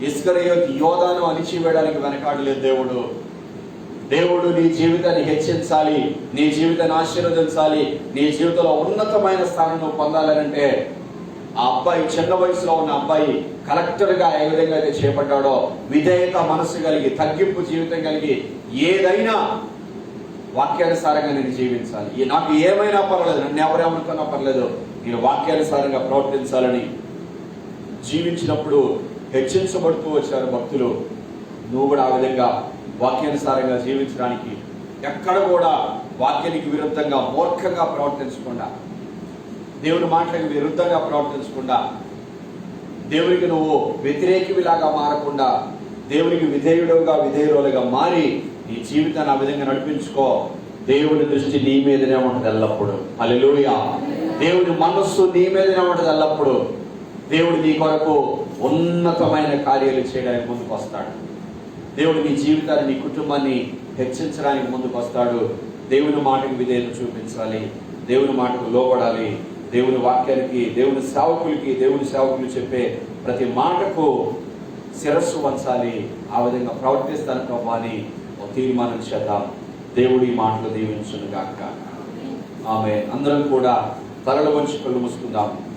ఇస్కరియోతు యోధాను అణిచివేయడానికి వెనకాడలేదు దేవుడు. దేవుడు నీ జీవితాన్ని హెచ్చించాలి, నీ జీవితాన్ని ఆశీర్వదించాలి, నీ జీవితంలో ఉన్నతమైన స్థానం నువ్వు పొందాలంటే ఆ అబ్బాయి, చిన్న వయసులో ఉన్న అబ్బాయి కలెక్టర్గా ఏ విధంగా అయితే చేపట్టాడో, విధేయత మనసు కలిగి, తగ్గింపు జీవితం కలిగి, ఏదైనా వాక్యానుసారంగా నేను జీవించాలి, నాకు ఏమైనా పర్వాలేదు, నన్ను ఎవరేమనుకున్నా పర్లేదు, నేను వాక్యానుసారంగా ప్రవర్తించాలని జీవించినప్పుడు హెచ్చించబడుతూ వచ్చారు భక్తులు. నువ్వు కూడా ఆ విధంగా వాక్యానుసారంగా జీవించడానికి, ఎక్కడ కూడా వాక్యానికి విరుద్ధంగా మూర్ఖంగా ప్రవర్తించకుండా, దేవుని మాటలకు విరుద్ధంగా ప్రవర్తించకుండా, దేవునికి నువ్వు వ్యతిరేకిలాగా మారకుండా, దేవునికి విధేయులుగా మారి నీ జీవితాన్ని ఆ విధంగా నడిపించుకో. దేవుని దృష్టి నీ మీదనే ఉంటుంది ఎల్లప్పుడు. హల్లెలూయా. దేవుని మనస్సు నీ మీదనే ఉంటుంది ఎల్లప్పుడు. దేవుడు నీ కొరకు ఉన్నతమైన కార్యాలు చేయడానికి ముందుకు వస్తాడు. దేవుడు నీ జీవితాన్ని, నీ కుటుంబాన్ని హెచ్చించడానికి ముందుకు వస్తాడు. దేవుని మాటకు విధేయత చూపించాలి, దేవుని మాటకు లోబడాలి, దేవుని వాక్యానికి, దేవుని సేవకులు చెప్పే ప్రతి మాటకు శిరస్సు వంచాలి. ఆ విధంగా ప్రవర్తిస్తాను ప్రభు అని ఒక తీర్మానం చేద్దాం. దేవుడి మాటలు దీవించును గాక. ఆమె అందరం కూడా తలలు వంచి కళ్ళు మూసుకుందాం.